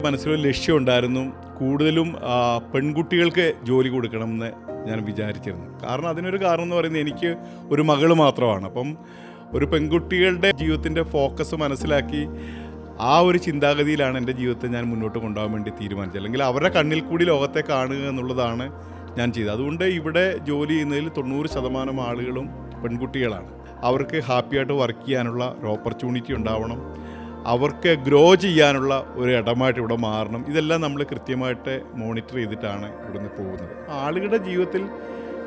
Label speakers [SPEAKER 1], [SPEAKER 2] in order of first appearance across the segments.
[SPEAKER 1] മനസ്സിലൊരു ലക്ഷ്യമുണ്ടായിരുന്നു. കൂടുതലും പെൺകുട്ടികൾക്ക് ജോലി കൊടുക്കണമെന്ന് ഞാൻ വിചാരിച്ചിരുന്നു. കാരണം അതിനൊരു കാരണം എന്ന് പറയുന്നത് എനിക്ക് ഒരു മകൾ മാത്രമാണ്. അപ്പം ഒരു പെൺകുട്ടികളുടെ ജീവിതത്തിൻ്റെ ഫോക്കസ് മനസ്സിലാക്കി ആ ഒരു ചിന്താഗതിയിലാണ് എൻ്റെ ജീവിതത്തെ ഞാൻ മുന്നോട്ട് കൊണ്ടുപോകാൻ വേണ്ടി തീരുമാനിച്ചത്. അല്ലെങ്കിൽ അവരുടെ കണ്ണിൽ കൂടി ലോകത്തെ കാണുക എന്നുള്ളതാണ് ഞാൻ ചെയ്തത്. അതുകൊണ്ട് ഇവിടെ ജോലി ചെയ്യുന്നതിൽ 90% ആളുകളും പെൺകുട്ടികളാണ്. അവർക്ക് ഹാപ്പിയായിട്ട് വർക്ക് ചെയ്യാനുള്ള ഒരു ഓപ്പർച്യൂണിറ്റി ഉണ്ടാവണം, അവർക്ക് ഗ്രോ ചെയ്യാനുള്ള ഒരു ഇടമായിട്ട് ഇവിടെ മാറണം. ഇതെല്ലാം നമ്മൾ കൃത്യമായിട്ട് മോണിറ്റർ ചെയ്തിട്ടാണ് ഇവിടുന്ന് പോകുന്നത്. ആളുകളുടെ ജീവിതത്തിൽ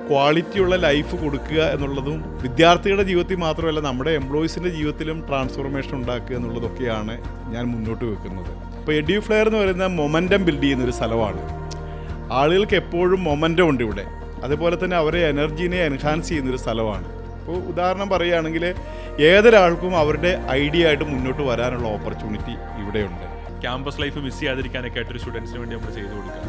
[SPEAKER 1] ക്വാളിറ്റിയുള്ള ലൈഫ് കൊടുക്കുക എന്നുള്ളതും വിദ്യാർത്ഥികളുടെ ജീവിതത്തിൽ മാത്രമല്ല നമ്മുടെ എംപ്ലോയീസിൻ്റെ ജീവിതത്തിലും ട്രാൻസ്ഫോർമേഷൻ ഉണ്ടാക്കുക എന്നുള്ളതൊക്കെയാണ് ഞാൻ മുന്നോട്ട് വെക്കുന്നത്. ഇപ്പോൾ എഡ്യൂഫ്ലെയർ എന്ന് പറയുന്ന മൊമെൻറ്റം ബിൽഡ് ചെയ്യുന്നൊരു സ്ഥലമാണ്. ആളുകൾക്ക് എപ്പോഴും മൊമെൻറ്റം ഉണ്ട് ഇവിടെ. അതുപോലെ തന്നെ അവരെ എനർജീനെ എൻഹാൻസ് ചെയ്യുന്നൊരു സ്ഥലമാണ്. ഇപ്പോൾ ഉദാഹരണം പറയുകയാണെങ്കിൽ ഏതൊരാൾക്കും അവരുടെ ഐഡിയ ആയിട്ട് മുന്നോട്ട് വരാനുള്ള ഓപ്പർച്യൂണിറ്റി ഇവിടെയുണ്ട്.
[SPEAKER 2] ക്യാമ്പസ് ലൈഫ് മിസ് ചെയ്യാതിരിക്കാനൊക്കെ ആയിട്ടൊരു സ്റ്റുഡൻസിന് വേണ്ടി നമ്മൾ ചെയ്തു കൊടുക്കുക.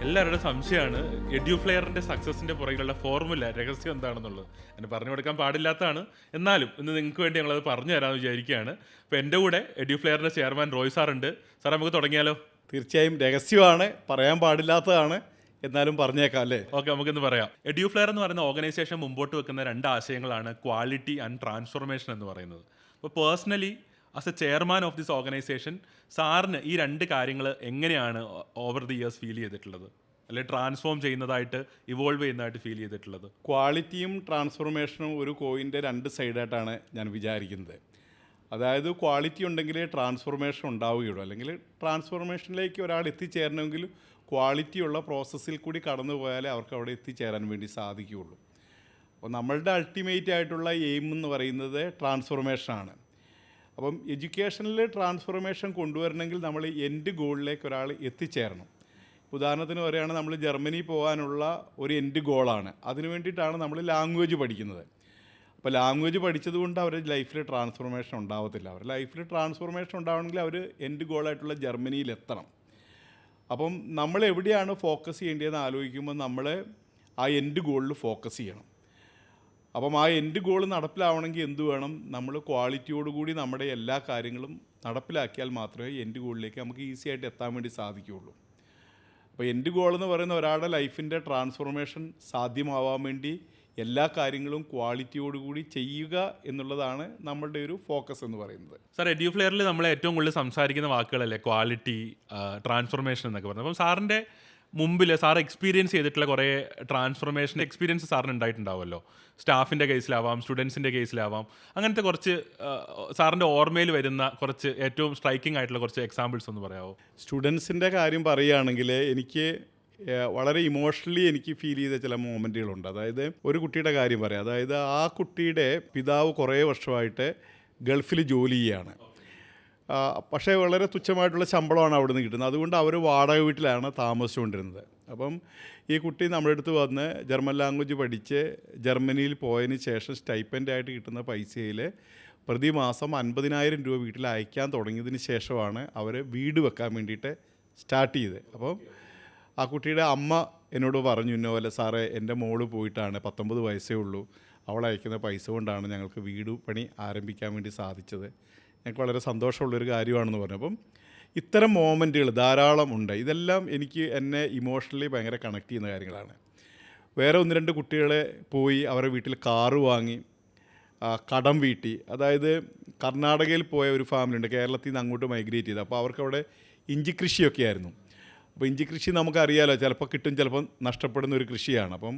[SPEAKER 2] എല്ലാവരുടെ സംശയമാണ് എഡ്യൂഫ്ലെയറിൻ്റെ സക്സസിൻ്റെ പുറകിലുള്ള ഫോർമുല, രഹസ്യം എന്താണെന്നുള്ളത്. എന്നെ പറഞ്ഞു കൊടുക്കാൻ പാടില്ലാത്തതാണ്, എന്നാലും ഇന്ന് നിങ്ങൾക്ക് വേണ്ടി ഞങ്ങളത് പറഞ്ഞു തരാമെന്ന് വിചാരിക്കുകയാണ്. അപ്പോൾ എൻ്റെ കൂടെ എഡ്യൂഫ്ലെയറിൻ്റെ ചെയർമാൻ റോയ് സാറുണ്ട്. സാർ, നമുക്ക് തുടങ്ങിയാലോ?
[SPEAKER 1] തീർച്ചയായും രഹസ്യമാണ്, പറയാൻ പാടില്ലാത്തതാണ്, എന്നാലും പറഞ്ഞേക്കാം അല്ലേ?
[SPEAKER 2] ഓക്കെ, നമുക്കിന്ന് പറയാം. എഡ്യൂഫ്ലെയർ എന്ന് പറയുന്ന ഓർഗനൈസേഷൻ മുമ്പോട്ട് വെക്കുന്ന 2 ആശയങ്ങളാണ് ക്വാളിറ്റി ആൻഡ് ട്രാൻസ്ഫോർമേഷൻ എന്ന് പറയുന്നത്. അപ്പോൾ personally as A chairman of this organisation, സാറിന് ഈ 2 കാര്യങ്ങൾ എങ്ങനെയാണ് ഓവർ ദി ഇയേഴ്സ് ഫീൽ ചെയ്തിട്ടുള്ളത്, അല്ലെങ്കിൽ ട്രാൻസ്ഫോം ചെയ്യുന്നതായിട്ട്, ഇവോൾവ് ചെയ്യുന്നതായിട്ട് ഫീൽ ചെയ്തിട്ടുള്ളത്?
[SPEAKER 1] ക്വാളിറ്റിയും ട്രാൻസ്ഫോർമേഷനും ഒരു കോയിൻ്റെ 2 സൈഡായിട്ടാണ് ഞാൻ വിചാരിക്കുന്നത്. അതായത് ക്വാളിറ്റി ഉണ്ടെങ്കിൽ ട്രാൻസ്ഫോർമേഷൻ ഉണ്ടാവുകയുള്ളൂ. അല്ലെങ്കിൽ ട്രാൻസ്ഫോർമേഷനിലേക്ക് ഒരാൾ എത്തിച്ചേരണമെങ്കിൽ ക്വാളിറ്റിയുള്ള പ്രോസസ്സിൽ കൂടി കടന്നു പോയാലേ അവർക്ക് അവിടെ എത്തിച്ചേരാൻ വേണ്ടി സാധിക്കുകയുള്ളൂ. അപ്പോൾ നമ്മളുടെ അൾട്ടിമേറ്റ് ആയിട്ടുള്ള എയിം എന്ന് പറയുന്നത് ട്രാൻസ്ഫോർമേഷനാണ്. അപ്പം എഡ്യൂക്കേഷനിൽ ട്രാൻസ്ഫോർമേഷൻ കൊണ്ടുവരണമെങ്കിൽ നമ്മൾ എൻഡ് ഗോളിലേക്ക് ഒരാൾ എത്തിച്ചേരണം. ഉദാഹരണത്തിന് പറയുകയാണെങ്കിൽ നമ്മൾ ജർമ്മനി പോകാനുള്ള ഒരു എൻഡ് ഗോളാണ്. അതിന് വേണ്ടിയിട്ടാണ് നമ്മൾ ലാംഗ്വേജ് പഠിക്കുന്നത്. അപ്പോൾ ലാംഗ്വേജ് പഠിച്ചതുകൊണ്ട് അവരുടെ ലൈഫിൽ ട്രാൻസ്ഫോർമേഷൻ ഉണ്ടാവത്തില്ല. അവരുടെ ലൈഫിൽ ട്രാൻസ്ഫോർമേഷൻ ഉണ്ടാവണമെങ്കിൽ അവർ എൻഡ് ഗോളായിട്ടുള്ള ജർമ്മനിയിലെത്തണം. അപ്പം നമ്മൾ എവിടെയാണ് ഫോക്കസ് ചെയ്യേണ്ടതെന്ന് ആലോചിക്കുമ്പോൾ നമ്മൾ ആ എൻഡ് ഗോളിൽ ഫോക്കസ് ചെയ്യണം. അപ്പം ആ എൻഡ് ഗോൾ നടപ്പിലാവണമെങ്കിൽ എന്ത് വേണം? നമ്മൾ ക്വാളിറ്റിയോടുകൂടി നമ്മുടെ എല്ലാ കാര്യങ്ങളും നടപ്പിലാക്കിയാൽ മാത്രമേ എൻഡ് ഗോളിലേക്ക് നമുക്ക് ഈസി ആയിട്ട് എത്താൻ വേണ്ടി സാധിക്കുകയുള്ളൂ. അപ്പോൾ എൻഡ് ഗോൾ എന്ന് പറയുന്ന ഒരാളുടെ ലൈഫിൻ്റെ ട്രാൻസ്ഫോർമേഷൻ സാധ്യമാവാൻ വേണ്ടി എല്ലാ കാര്യങ്ങളും ക്വാളിറ്റിയോടുകൂടി ചെയ്യുക എന്നുള്ളതാണ് നമ്മളുടെ ഒരു ഫോക്കസ് എന്ന് പറയുന്നത്.
[SPEAKER 2] സാർ, എഡ്യൂഫ്ലെയറിൽ നമ്മൾ ഏറ്റവും കൂടുതൽ സംസാരിക്കുന്ന വാക്കുകളല്ലേ ക്വാളിറ്റി, ട്രാൻസ്ഫോർമേഷൻ എന്നൊക്കെ പറയുന്നത്. അപ്പം സാറിൻ്റെ മുമ്പിൽ സാർ എക്സ്പീരിയൻസ് ചെയ്തിട്ടുള്ള കുറേ ട്രാൻസ്ഫോർമേഷൻ എക്സ്പീരിയൻസ് സാറിന് ഉണ്ടായിട്ടുണ്ടാവുമല്ലോ. സ്റ്റാഫിൻ്റെ കേസിലാവാം, സ്റ്റുഡൻസിൻ്റെ കേസിലാവാം. അങ്ങനത്തെ കുറച്ച് സാറിൻ്റെ ഓർമ്മയിൽ വരുന്ന കുറച്ച് ഏറ്റവും സ്ട്രൈക്കിംഗ് ആയിട്ടുള്ള കുറച്ച് എക്സാമ്പിൾസ് ഒന്ന് പറയാമോ?
[SPEAKER 1] സ്റ്റുഡൻസിൻ്റെ കാര്യം പറയുകയാണെങ്കിൽ എനിക്ക് വളരെ ഇമോഷണലി എനിക്ക് ഫീൽ ചെയ്ത ചില മൊമെൻറ്റുകളുണ്ട്. അതായത് ഒരു കുട്ടിയുടെ കാര്യം പറയാം. അതായത് ആ കുട്ടിയുടെ പിതാവ് കുറേ വർഷമായിട്ട് ഗൾഫിൽ ജോലി ചെയ്യുകയാണ്. പക്ഷേ വളരെ തുച്ഛമായിട്ടുള്ള ശമ്പളമാണ് അവിടെ നിന്ന് കിട്ടുന്നത്. അതുകൊണ്ട് അവർ വാടക വീട്ടിലാണ് താമസിച്ചുകൊണ്ടിരുന്നത്. അപ്പം ഈ കുട്ടി നമ്മുടെ അടുത്ത് വന്ന് ജർമ്മൻ ലാംഗ്വേജ് പഠിച്ച് ജർമ്മനിയിൽ പോയതിന് ശേഷം സ്റ്റൈപ്പൻ്റായിട്ട് കിട്ടുന്ന പൈസയിൽ പ്രതിമാസം 50,000 രൂപ വീട്ടിൽ അയക്കാൻ തുടങ്ങിയതിന് ശേഷമാണ് അവർ വീട് വെക്കാൻ വേണ്ടിയിട്ട് സ്റ്റാർട്ട് ചെയ്തത്. അപ്പം ആ കുട്ടിയുടെ അമ്മ എന്നോട് പറഞ്ഞു, ഇന്ന പോലെ സാറേ, എൻ്റെ മോള് പോയിട്ടാണ്, 19 വയസ്സേ ഉള്ളൂ, അവൾ അയക്കുന്ന പൈസ കൊണ്ടാണ് ഞങ്ങൾക്ക് വീട് പണി ആരംഭിക്കാൻ വേണ്ടി സാധിച്ചത്. ഞങ്ങൾക്ക് വളരെ സന്തോഷമുള്ളൊരു കാര്യമാണെന്ന് പറഞ്ഞു. അപ്പം ഇത്തരം മോമെൻറ്റുകൾ ധാരാളം ഉണ്ട്. ഇതെല്ലാം എന്നെ ഇമോഷണലി ഭയങ്കര കണക്ട് ചെയ്യുന്ന കാര്യങ്ങളാണ്. വേറെ 1-2 കുട്ടികളെ പോയി അവരുടെ വീട്ടിൽ കാറ് വാങ്ങി കടം വീട്ടി. അതായത് കർണാടകയിൽ പോയ ഒരു ഫാമിലി ഉണ്ട്, കേരളത്തിൽ നിന്ന് അങ്ങോട്ട് മൈഗ്രേറ്റ് ചെയ്ത്. അപ്പോൾ അവർക്കവിടെ ഇഞ്ചി കൃഷിയൊക്കെ ആയിരുന്നു. അപ്പോൾ ഇഞ്ചി കൃഷി നമുക്കറിയാലോ, ചിലപ്പോൾ കിട്ടും, ചിലപ്പോൾ നഷ്ടപ്പെടുന്ന ഒരു കൃഷിയാണ്. അപ്പം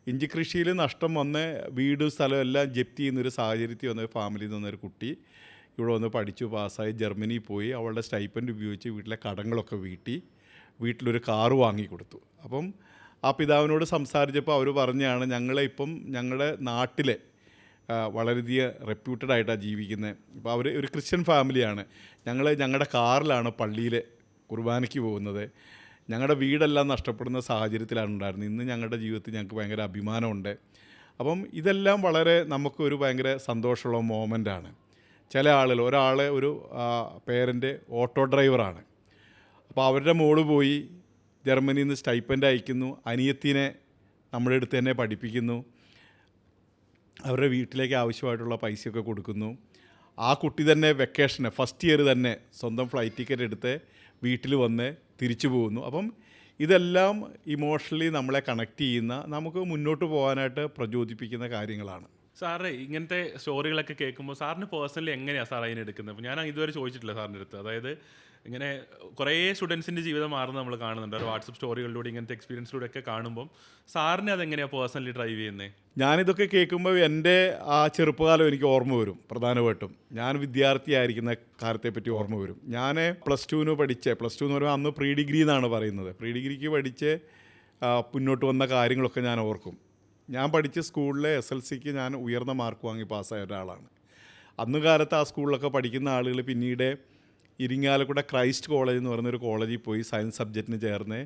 [SPEAKER 1] ഇഞ്ചി കൃഷിയിൽ നഷ്ടം വന്ന് വീട് സ്ഥലം എല്ലാം ജപ്തി ചെയ്യുന്നൊരു സാഹചര്യത്തിൽ വന്ന ഫാമിലിയിൽ നിന്നൊരു കുട്ടി ഇവിടെ വന്ന് പഠിച്ചു പാസ്സായി ജർമ്മനി പോയി. അവളുടെ സ്റ്റൈപ്പൻഡ് ഉപയോഗിച്ച് വീട്ടിലെ കടങ്ങളൊക്കെ വീട്ടി വീട്ടിലൊരു കാറ് വാങ്ങിക്കൊടുത്തു. അപ്പം ആ പിതാവിനോട് സംസാരിച്ചപ്പോൾ അവർ പറഞ്ഞാണ്, ഞങ്ങളെ ഇപ്പം ഞങ്ങളുടെ നാട്ടിലെ വളരെയധികം റെപ്യൂട്ടഡ് ആയിട്ടാണ് ജീവിക്കുന്നത്. അപ്പോൾ അവർ ഒരു ക്രിസ്ത്യൻ ഫാമിലിയാണ്. ഞങ്ങളുടെ കാറിലാണ് പള്ളിയിൽ കുർബാനയ്ക്ക് പോകുന്നത്. ഞങ്ങളുടെ വീടെല്ലാം നഷ്ടപ്പെടുന്ന സാഹചര്യത്തിലാണ് ഉണ്ടായിരുന്നത്. ഇന്ന് ഞങ്ങളുടെ ജീവിതത്തിൽ ഞങ്ങൾക്ക് ഭയങ്കര അഭിമാനമുണ്ട്. അപ്പം ഇതെല്ലാം വളരെ നമുക്കൊരു ഭയങ്കര സന്തോഷമുള്ള മോമെൻ്റാണ്. ചില ആളുകൾ, ഒരു പേരൻ്റ് ഓട്ടോ ഡ്രൈവറാണ്. അപ്പോൾ അവരുടെ മോള് പോയി ജർമ്മനിയിൽ നിന്ന് സ്റ്റൈപ്പൻ്റ് അയക്കുന്നു, അനിയത്തിനെ നമ്മുടെ അടുത്ത് തന്നെ പഠിപ്പിക്കുന്നു, അവരുടെ വീട്ടിലേക്ക് ആവശ്യമായിട്ടുള്ള പൈസയൊക്കെ കൊടുക്കുന്നു. ആ കുട്ടി തന്നെ വെക്കേഷന് ഫസ്റ്റ് ഇയർ തന്നെ സ്വന്തം ഫ്ലൈറ്റ് ടിക്കറ്റ് എടുത്ത് വീട്ടിൽ വന്ന് തിരിച്ചു പോകുന്നു. അപ്പം ഇതെല്ലാം ഇമോഷണലി നമ്മളെ കണക്ട് ചെയ്യുന്ന, നമുക്ക് മുന്നോട്ട് പോകാനായിട്ട് പ്രചോദിപ്പിക്കുന്ന കാര്യങ്ങളാണ്.
[SPEAKER 2] സാറേ ഇങ്ങനത്തെ സ്റ്റോറികളൊക്കെ കേൾക്കുമ്പോൾ സാറിന് പേഴ്സണലി എങ്ങനെയാണ് സാർ അതിനെടുക്കുന്നത്? അപ്പോൾ ഞാൻ ഇതുവരെ ചോദിച്ചിട്ടില്ല സാറിൻ്റെ അടുത്ത്. അതായത് ഇങ്ങനെ കുറേ സ്റ്റുഡൻസിൻ്റെ ജീവിതം മാറുന്നത് നമ്മൾ കാണുന്നുണ്ട്. ഒരു വാട്സപ്പ് സ്റ്റോറികളിലൂടെ ഇങ്ങനത്തെ എക്സ്പീരിയൻസിലൂടെ ഒക്കെ കാണുമ്പം സാറിന് അതെങ്ങനെയാണ് പേഴ്സണലി ഡ്രൈവ് ചെയ്യുന്നത്?
[SPEAKER 1] ഞാനിതൊക്കെ കേൾക്കുമ്പോൾ എൻ്റെ ആ ചെറുപ്പകാലം എനിക്ക് ഓർമ്മ വരും. പ്രധാനമായിട്ടും ഞാൻ വിദ്യാർത്ഥിയായിരിക്കുന്ന കാലത്തെപ്പറ്റി ഓർമ്മ വരും. ഞാൻ പ്ലസ് ടു എന്ന് പറയുമ്പോൾ അന്ന് പ്രീ ഡിഗ്രി എന്നാണ് പറയുന്നത്. പ്രീ ഡിഗ്രിക്ക് പഠിച്ച് മുന്നോട്ട് വന്ന കാര്യങ്ങളൊക്കെ ഞാൻ ഓർക്കും. ഞാൻ പഠിച്ച സ്കൂളിലെ SLCക്ക് ഞാൻ ഉയർന്ന മാർക്ക് വാങ്ങി പാസ്സായ ഒരാളാണ്. അന്ന് കാലത്ത് ആ സ്കൂളിലൊക്കെ പഠിക്കുന്ന ആളുകൾ പിന്നീട് ഇരിങ്ങാലക്കുട ക്രൈസ്റ്റ് കോളേജ് എന്ന് പറയുന്നൊരു കോളേജിൽ പോയി സയൻസ് സബ്ജക്റ്റിന് ചേർന്ന്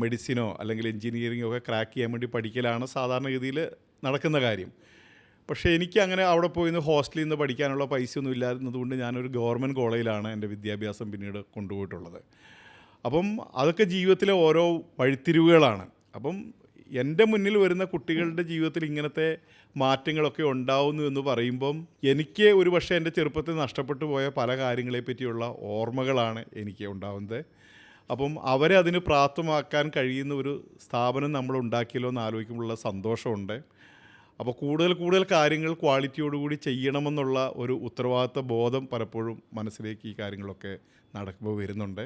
[SPEAKER 1] മെഡിസിനോ അല്ലെങ്കിൽ എൻജിനീയറിങ്ങോ ഒക്കെ ക്രാക്ക് ചെയ്യാൻ വേണ്ടി പഠിക്കലാണ് സാധാരണഗതിയിൽ നടക്കുന്ന കാര്യം. പക്ഷേ എനിക്ക് അങ്ങനെ അവിടെ പോയി ഹോസ്റ്റലിൽ നിന്ന് പഠിക്കാനുള്ള പൈസയൊന്നും ഇല്ലായിരുന്നതുകൊണ്ട് ഞാനൊരു ഗവൺമെൻറ് കോളേജിലാണ് എൻ്റെ വിദ്യാഭ്യാസം പിന്നീട് കൊണ്ടുപോയിട്ടുള്ളത്. അപ്പം അതൊക്കെ ജീവിതത്തിലെ ഓരോ വഴിത്തിരിവുകളാണ്. അപ്പം എൻ്റെ മുന്നിൽ വരുന്ന കുട്ടികളുടെ ജീവിതത്തിൽ ഇങ്ങനത്തെ മാറ്റങ്ങളൊക്കെ ഉണ്ടാവുന്നു എന്ന് പറയുമ്പം എനിക്ക് ഒരു പക്ഷേ എൻ്റെ ചെറുപ്പത്തിൽ നഷ്ടപ്പെട്ടു പോയ പല കാര്യങ്ങളെ പറ്റിയുള്ള ഓർമ്മകളാണ് എനിക്ക് ഉണ്ടാവുന്നത്. അപ്പം അവരെ അതിന് പ്രാപ്തമാക്കാൻ കഴിയുന്ന ഒരു സ്ഥാപനം നമ്മൾ ഉണ്ടാക്കിയല്ലോ എന്ന് ആലോചിക്കുമ്പോഴുള്ള സന്തോഷമുണ്ട്. അപ്പോൾ കൂടുതൽ കാര്യങ്ങൾ ക്വാളിറ്റിയോടുകൂടി ചെയ്യണമെന്നുള്ള ഒരു ഉത്തരവാദിത്വ ബോധം പലപ്പോഴും മനസ്സിലേക്ക് ഈ കാര്യങ്ങളൊക്കെ നടക്കുമ്പോൾ വരുന്നുണ്ട്.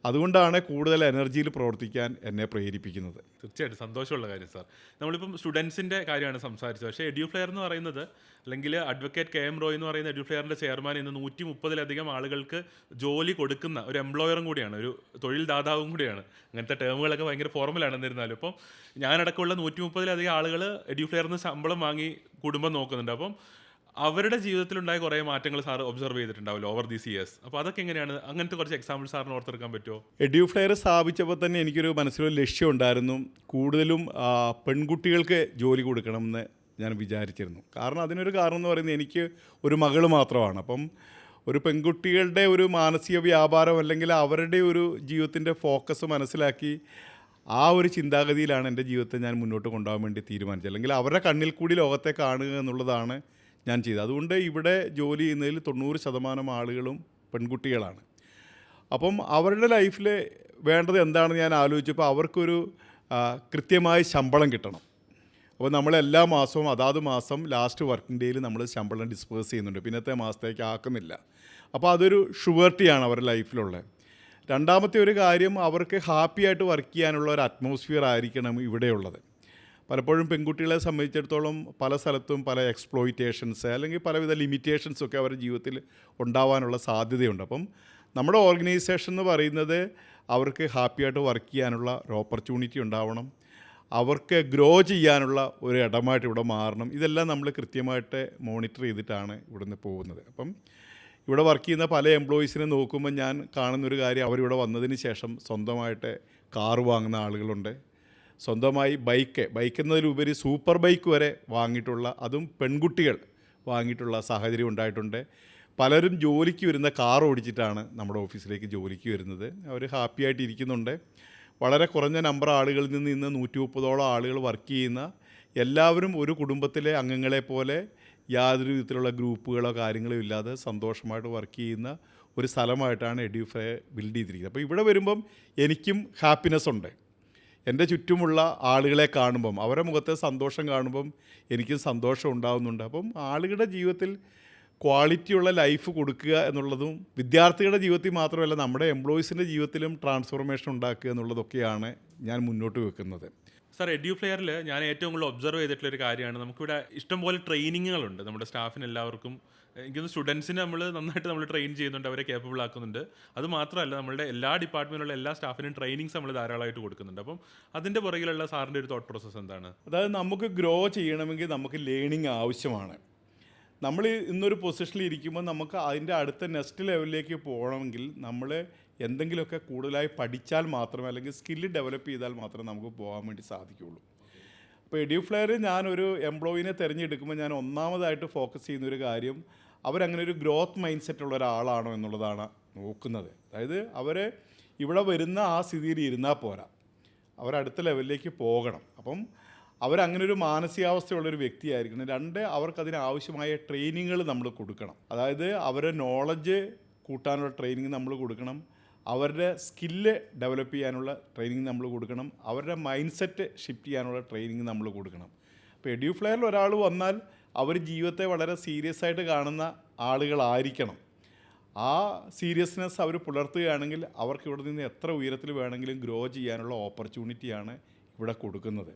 [SPEAKER 1] അതുകൊണ്ടാണ് കൂടുതൽ എനർജിയിൽ പ്രവർത്തിക്കാൻ എന്നെ പ്രേരിപ്പിക്കുന്നത്.
[SPEAKER 2] തീർച്ചയായിട്ടും സന്തോഷമുള്ള കാര്യം സാർ. നമ്മളിപ്പം സ്റ്റുഡൻസിൻ്റെ കാര്യമാണ് സംസാരിച്ചത്. പക്ഷേ എഡ്യൂഫ്ലെയർ എന്ന് പറയുന്നത്, അല്ലെങ്കിൽ അഡ്വക്കേറ്റ് KM റോയ് എന്ന് പറയുന്ന എഡ്യൂഫ്ലെയറിൻ്റെ ചെയർമാൻ ഇന്ന് 130-ലധികം ആളുകൾക്ക് ജോലി കൊടുക്കുന്ന ഒരു എംപ്ലോയറും കൂടിയാണ്, ഒരു തൊഴിൽ ദാതാവും കൂടിയാണ്. അങ്ങനത്തെ ടേമുകളൊക്കെ ഭയങ്കര ഫോർമലാണ്. എന്നിരുന്നാലും ഇപ്പം ഞാനടക്കമുള്ള 130-ലധികം ആളുകൾ എഡ്യൂഫ്ലെയറിന് ശമ്പളം വാങ്ങി കുടുംബം നോക്കുന്നുണ്ട്. അപ്പം അവരുടെ ജീവിതത്തിലുണ്ടായ കുറേ മാറ്റങ്ങൾ സാർ ഒബ്സർവ് ചെയ്തിട്ടുണ്ടാവില്ല ഓവർ ദീസ് ഇയേഴ്സ്. അപ്പോൾ അതൊക്കെ എങ്ങനെയാണ്? അങ്ങനത്തെ കുറച്ച് എക്സാമ്പിൾ സാറിന് ഓർത്തെടുക്കാൻ പറ്റുമോ?
[SPEAKER 1] എഡ്യൂഫ്ലെയർ സ്ഥാപിച്ചപ്പോൾ തന്നെ എനിക്കൊരു മനസ്സിലൊരു ലക്ഷ്യം ഉണ്ടായിരുന്നു. കൂടുതലും പെൺകുട്ടികൾക്ക് ജോലി കൊടുക്കണമെന്ന് ഞാൻ വിചാരിച്ചിരുന്നു. കാരണം അതിനൊരു കാരണം എന്ന് പറയുന്നത് എനിക്ക് ഒരു മകൾ മാത്രമാണ്. അപ്പം ഒരു പെൺകുട്ടികളുടെ ഒരു മാനസിക വ്യാപാരം അല്ലെങ്കിൽ അവരുടെ ഒരു ജീവിതത്തിൻ്റെ ഫോക്കസ് മനസ്സിലാക്കി ആ ഒരു ചിന്താഗതിയിലാണ് എൻ്റെ ജീവിതത്തെ ഞാൻ മുന്നോട്ട് കൊണ്ടുപോകാൻ വേണ്ടി തീരുമാനിച്ചത്. അല്ലെങ്കിൽ അവരുടെ കണ്ണിൽ കൂടി ലോകത്തെ കാണുക എന്നുള്ളതാണ് ഞാൻ ചെയ്തത്. അതുകൊണ്ട് ഇവിടെ ജോലി ചെയ്യുന്നതിൽ 90% ആളുകളും പെൺകുട്ടികളാണ്. അപ്പം അവരുടെ ലൈഫിൽ വേണ്ടത് എന്താണെന്ന് ഞാൻ ആലോചിച്ചപ്പോൾ അവർക്കൊരു കൃത്യമായ ശമ്പളം കിട്ടണം. അപ്പോൾ നമ്മൾ എല്ലാ മാസവും അതാത് മാസം ലാസ്റ്റ് വർക്കിംഗ് ഡേയിൽ നമ്മൾ ശമ്പളം ഡിസ്പേഴ്സ് ചെയ്യുന്നുണ്ട്, പിന്നത്തെ മാസത്തേക്ക് ആക്കുന്നില്ല. അപ്പോൾ അതൊരു ഷുവർട്ടിയാണ് അവരുടെ ലൈഫിലുള്ളത്. രണ്ടാമത്തെ ഒരു കാര്യം, അവർക്ക് ഹാപ്പി ആയിട്ട് വർക്ക് ചെയ്യാനുള്ള ഒരു അറ്റ്മോസ്ഫിയർ ആയിരിക്കണം ഇവിടെയുള്ളത്. പലപ്പോഴും പെൺകുട്ടികളെ സംബന്ധിച്ചിടത്തോളം പല സ്ഥലത്തും പല എക്സ്പ്ലോയിറ്റേഷൻസ് അല്ലെങ്കിൽ പലവിധ ലിമിറ്റേഷൻസൊക്കെ അവരുടെ ജീവിതത്തിൽ ഉണ്ടാവാനുള്ള സാധ്യതയുണ്ട്. അപ്പം നമ്മുടെ ഓർഗനൈസേഷൻ എന്ന് പറയുന്നത് അവർക്ക് ഹാപ്പിയായിട്ട് വർക്ക് ചെയ്യാനുള്ള ഒരു ഓപ്പർച്യൂണിറ്റി ഉണ്ടാവണം, അവർക്ക് ഗ്രോ ചെയ്യാനുള്ള ഒരു ഇടമായിട്ട് ഇവിടെ മാറണം. ഇതെല്ലാം നമ്മൾ കൃത്യമായിട്ട് മോണിറ്റർ ചെയ്തിട്ടാണ് ഇവിടുന്ന് പോകുന്നത്. അപ്പം ഇവിടെ വർക്ക് ചെയ്യുന്ന പല എംപ്ലോയീസിനെ നോക്കുമ്പോൾ ഞാൻ കാണുന്നൊരു കാര്യം, അവരിവിടെ വന്നതിന് ശേഷം സ്വന്തമായിട്ട് കാറ് വാങ്ങുന്ന ആളുകളുണ്ട്, സ്വന്തമായി ബൈക്ക് എന്നതിലുപരി സൂപ്പർ ബൈക്ക് വരെ വാങ്ങിയിട്ടുള്ള, അതും പെൺകുട്ടികൾ വാങ്ങിയിട്ടുള്ള സാഹചര്യം ഉണ്ടായിട്ടുണ്ട്. പലരും ജോലിക്ക് വരുന്ന കാർ ഓടിച്ചിട്ടാണ് നമ്മുടെ ഓഫീസിലേക്ക് ജോലിക്ക് വരുന്നത്. അവർ ഹാപ്പി ആയിട്ട് ഇരിക്കുന്നുണ്ട്. വളരെ കുറഞ്ഞ നമ്പർ ആളുകളിൽ നിന്ന് ഇന്ന് 130ഓളം ആളുകൾ വർക്ക് ചെയ്യുന്ന, എല്ലാവരും ഒരു കുടുംബത്തിലെ അംഗങ്ങളെ പോലെ യാതൊരു വിധത്തിലുള്ള ഗ്രൂപ്പുകളോ കാര്യങ്ങളോ ഇല്ലാതെ സന്തോഷമായിട്ട് വർക്ക് ചെയ്യുന്ന ഒരു സ്ഥലമായിട്ടാണ് എഡ്യൂഫ്ലെയർ ബിൽഡ് ചെയ്തിരിക്കുന്നത്. അപ്പോൾ ഇവിടെ വരുമ്പം എനിക്കും ഹാപ്പിനെസ് ഉണ്ട്. എൻ്റെ ചുറ്റുമുള്ള ആളുകളെ കാണുമ്പം, അവരുടെ മുഖത്തെ സന്തോഷം കാണുമ്പം എനിക്കും സന്തോഷം ഉണ്ടാകുന്നുണ്ട്. അപ്പം ആളുകളുടെ ജീവിതത്തിൽ ക്വാളിറ്റിയുള്ള ലൈഫ് കൊടുക്കുക എന്നുള്ളതും വിദ്യാർത്ഥികളുടെ ജീവിതത്തിൽ മാത്രമല്ല നമ്മുടെ എംപ്ലോയീസിൻ്റെ ജീവിതത്തിലും ട്രാൻസ്ഫോർമേഷൻ ഉണ്ടാക്കുക എന്നുള്ളതൊക്കെയാണ് ഞാൻ മുന്നോട്ട് വെക്കുന്നത്.
[SPEAKER 2] സാർ, എഡ്യൂഫ്ലെയറിൽ ഞാൻ ഏറ്റവും കൂടുതൽ ഒബ്സർവ് ചെയ്തിട്ടുള്ളൊരു കാര്യമാണ്, നമുക്കിവിടെ ഇഷ്ടംപോലെ ട്രെയിനിങ്ങുകളുണ്ട് നമ്മുടെ സ്റ്റാഫിന് എല്ലാവർക്കും. എനിക്കൊന്ന് സ്റ്റുഡൻസിനെ നന്നായിട്ട് നമ്മൾ ട്രെയിൻ ചെയ്യുന്നുണ്ട്, അവരെ കേപ്പബിൾ ആക്കുന്നുണ്ട്. അത് മാത്രമല്ല നമ്മളുടെ എല്ലാ ഡിപ്പാർട്ട്മെൻറ്റിലുള്ള എല്ലാ സ്റ്റാഫിനും ട്രെയിനിങ്സ് നമ്മൾ ധാരാളമായിട്ട് കൊടുക്കുന്നുണ്ട്. അപ്പം അതിൻ്റെ പുറകിലുള്ള സാറിൻ്റെ ഒരു തോട്ട് പ്രോസസ്സ് എന്താണ്?
[SPEAKER 1] അതായത് നമുക്ക് ഗ്രോ ചെയ്യണമെങ്കിൽ നമുക്ക് ലേണിംഗ് ആവശ്യമാണ്. നമ്മൾ ഇന്നൊരു പൊസിഷനിൽ ഇരിക്കുമ്പോൾ നമുക്ക് അതിൻ്റെ അടുത്ത നെക്സ്റ്റ് ലെവലിലേക്ക് പോകണമെങ്കിൽ നമ്മൾ എന്തെങ്കിലുമൊക്കെ കൂടുതലായി പഠിച്ചാൽ മാത്രമേ, അല്ലെങ്കിൽ സ്കില്ല് ഡെവലപ്പ് ചെയ്താൽ മാത്രമേ നമുക്ക് പോകാൻ വേണ്ടി സാധിക്കുകയുള്ളൂ. അപ്പോൾ എഡ്യൂഫ്ലെയറിൽ ഞാനൊരു എംപ്ലോയിനെ തിരഞ്ഞെടുക്കുമ്പോൾ ഞാൻ ഒന്നാമതായിട്ട് ഫോക്കസ് ചെയ്യുന്നൊരു കാര്യം, അവരങ്ങനെ ഒരു ഗ്രോത്ത് മൈൻഡ് സെറ്റ് ഉള്ള ഒരാളാണോ എന്നുള്ളതാണ് നോക്കുന്നത്. അതായത് അവർ ഇവിടെ വരുന്ന ആ സ്ഥിതിയിൽ ഇരുന്നാൽ പോരാ, അവരടുത്ത ലെവലിലേക്ക് പോകണം. അപ്പം അവരങ്ങനെ ഒരു മാനസികാവസ്ഥയുള്ളൊരു വ്യക്തിയായിരിക്കണം. 2, അവർക്കതിന് ആവശ്യമായ ട്രെയിനിങ്ങുകൾ നമ്മൾ കൊടുക്കണം. അതായത് അവരുടെ നോളജ് കൂട്ടാനുള്ള ട്രെയിനിങ് നമ്മൾ കൊടുക്കണം, അവരുടെ സ്കില്ല് ഡെവലപ്പ് ചെയ്യാനുള്ള ട്രെയിനിങ് നമ്മൾ കൊടുക്കണം, അവരുടെ മൈൻഡ് സെറ്റ് ഷിഫ്റ്റ് ചെയ്യാനുള്ള ട്രെയിനിങ് നമ്മൾ കൊടുക്കണം. അപ്പോൾ എഡ്യൂഫ്ലെയറിൽ ഒരാൾ വന്നാൽ അവർ ജീവിതത്തെ വളരെ സീരിയസ് ആയിട്ട് കാണുന്ന ആളുകളായിരിക്കണം. ആ സീരിയസ്നെസ് അവർ പുലർത്തുകയാണെങ്കിൽ അവർക്ക് ഇവിടെ നിന്ന് എത്ര ഉയരത്തിൽ വേണമെങ്കിലും ഗ്രോ ചെയ്യാനുള്ള ഓപ്പർച്യൂണിറ്റിയാണ് ഇവിടെ കൊടുക്കുന്നത്.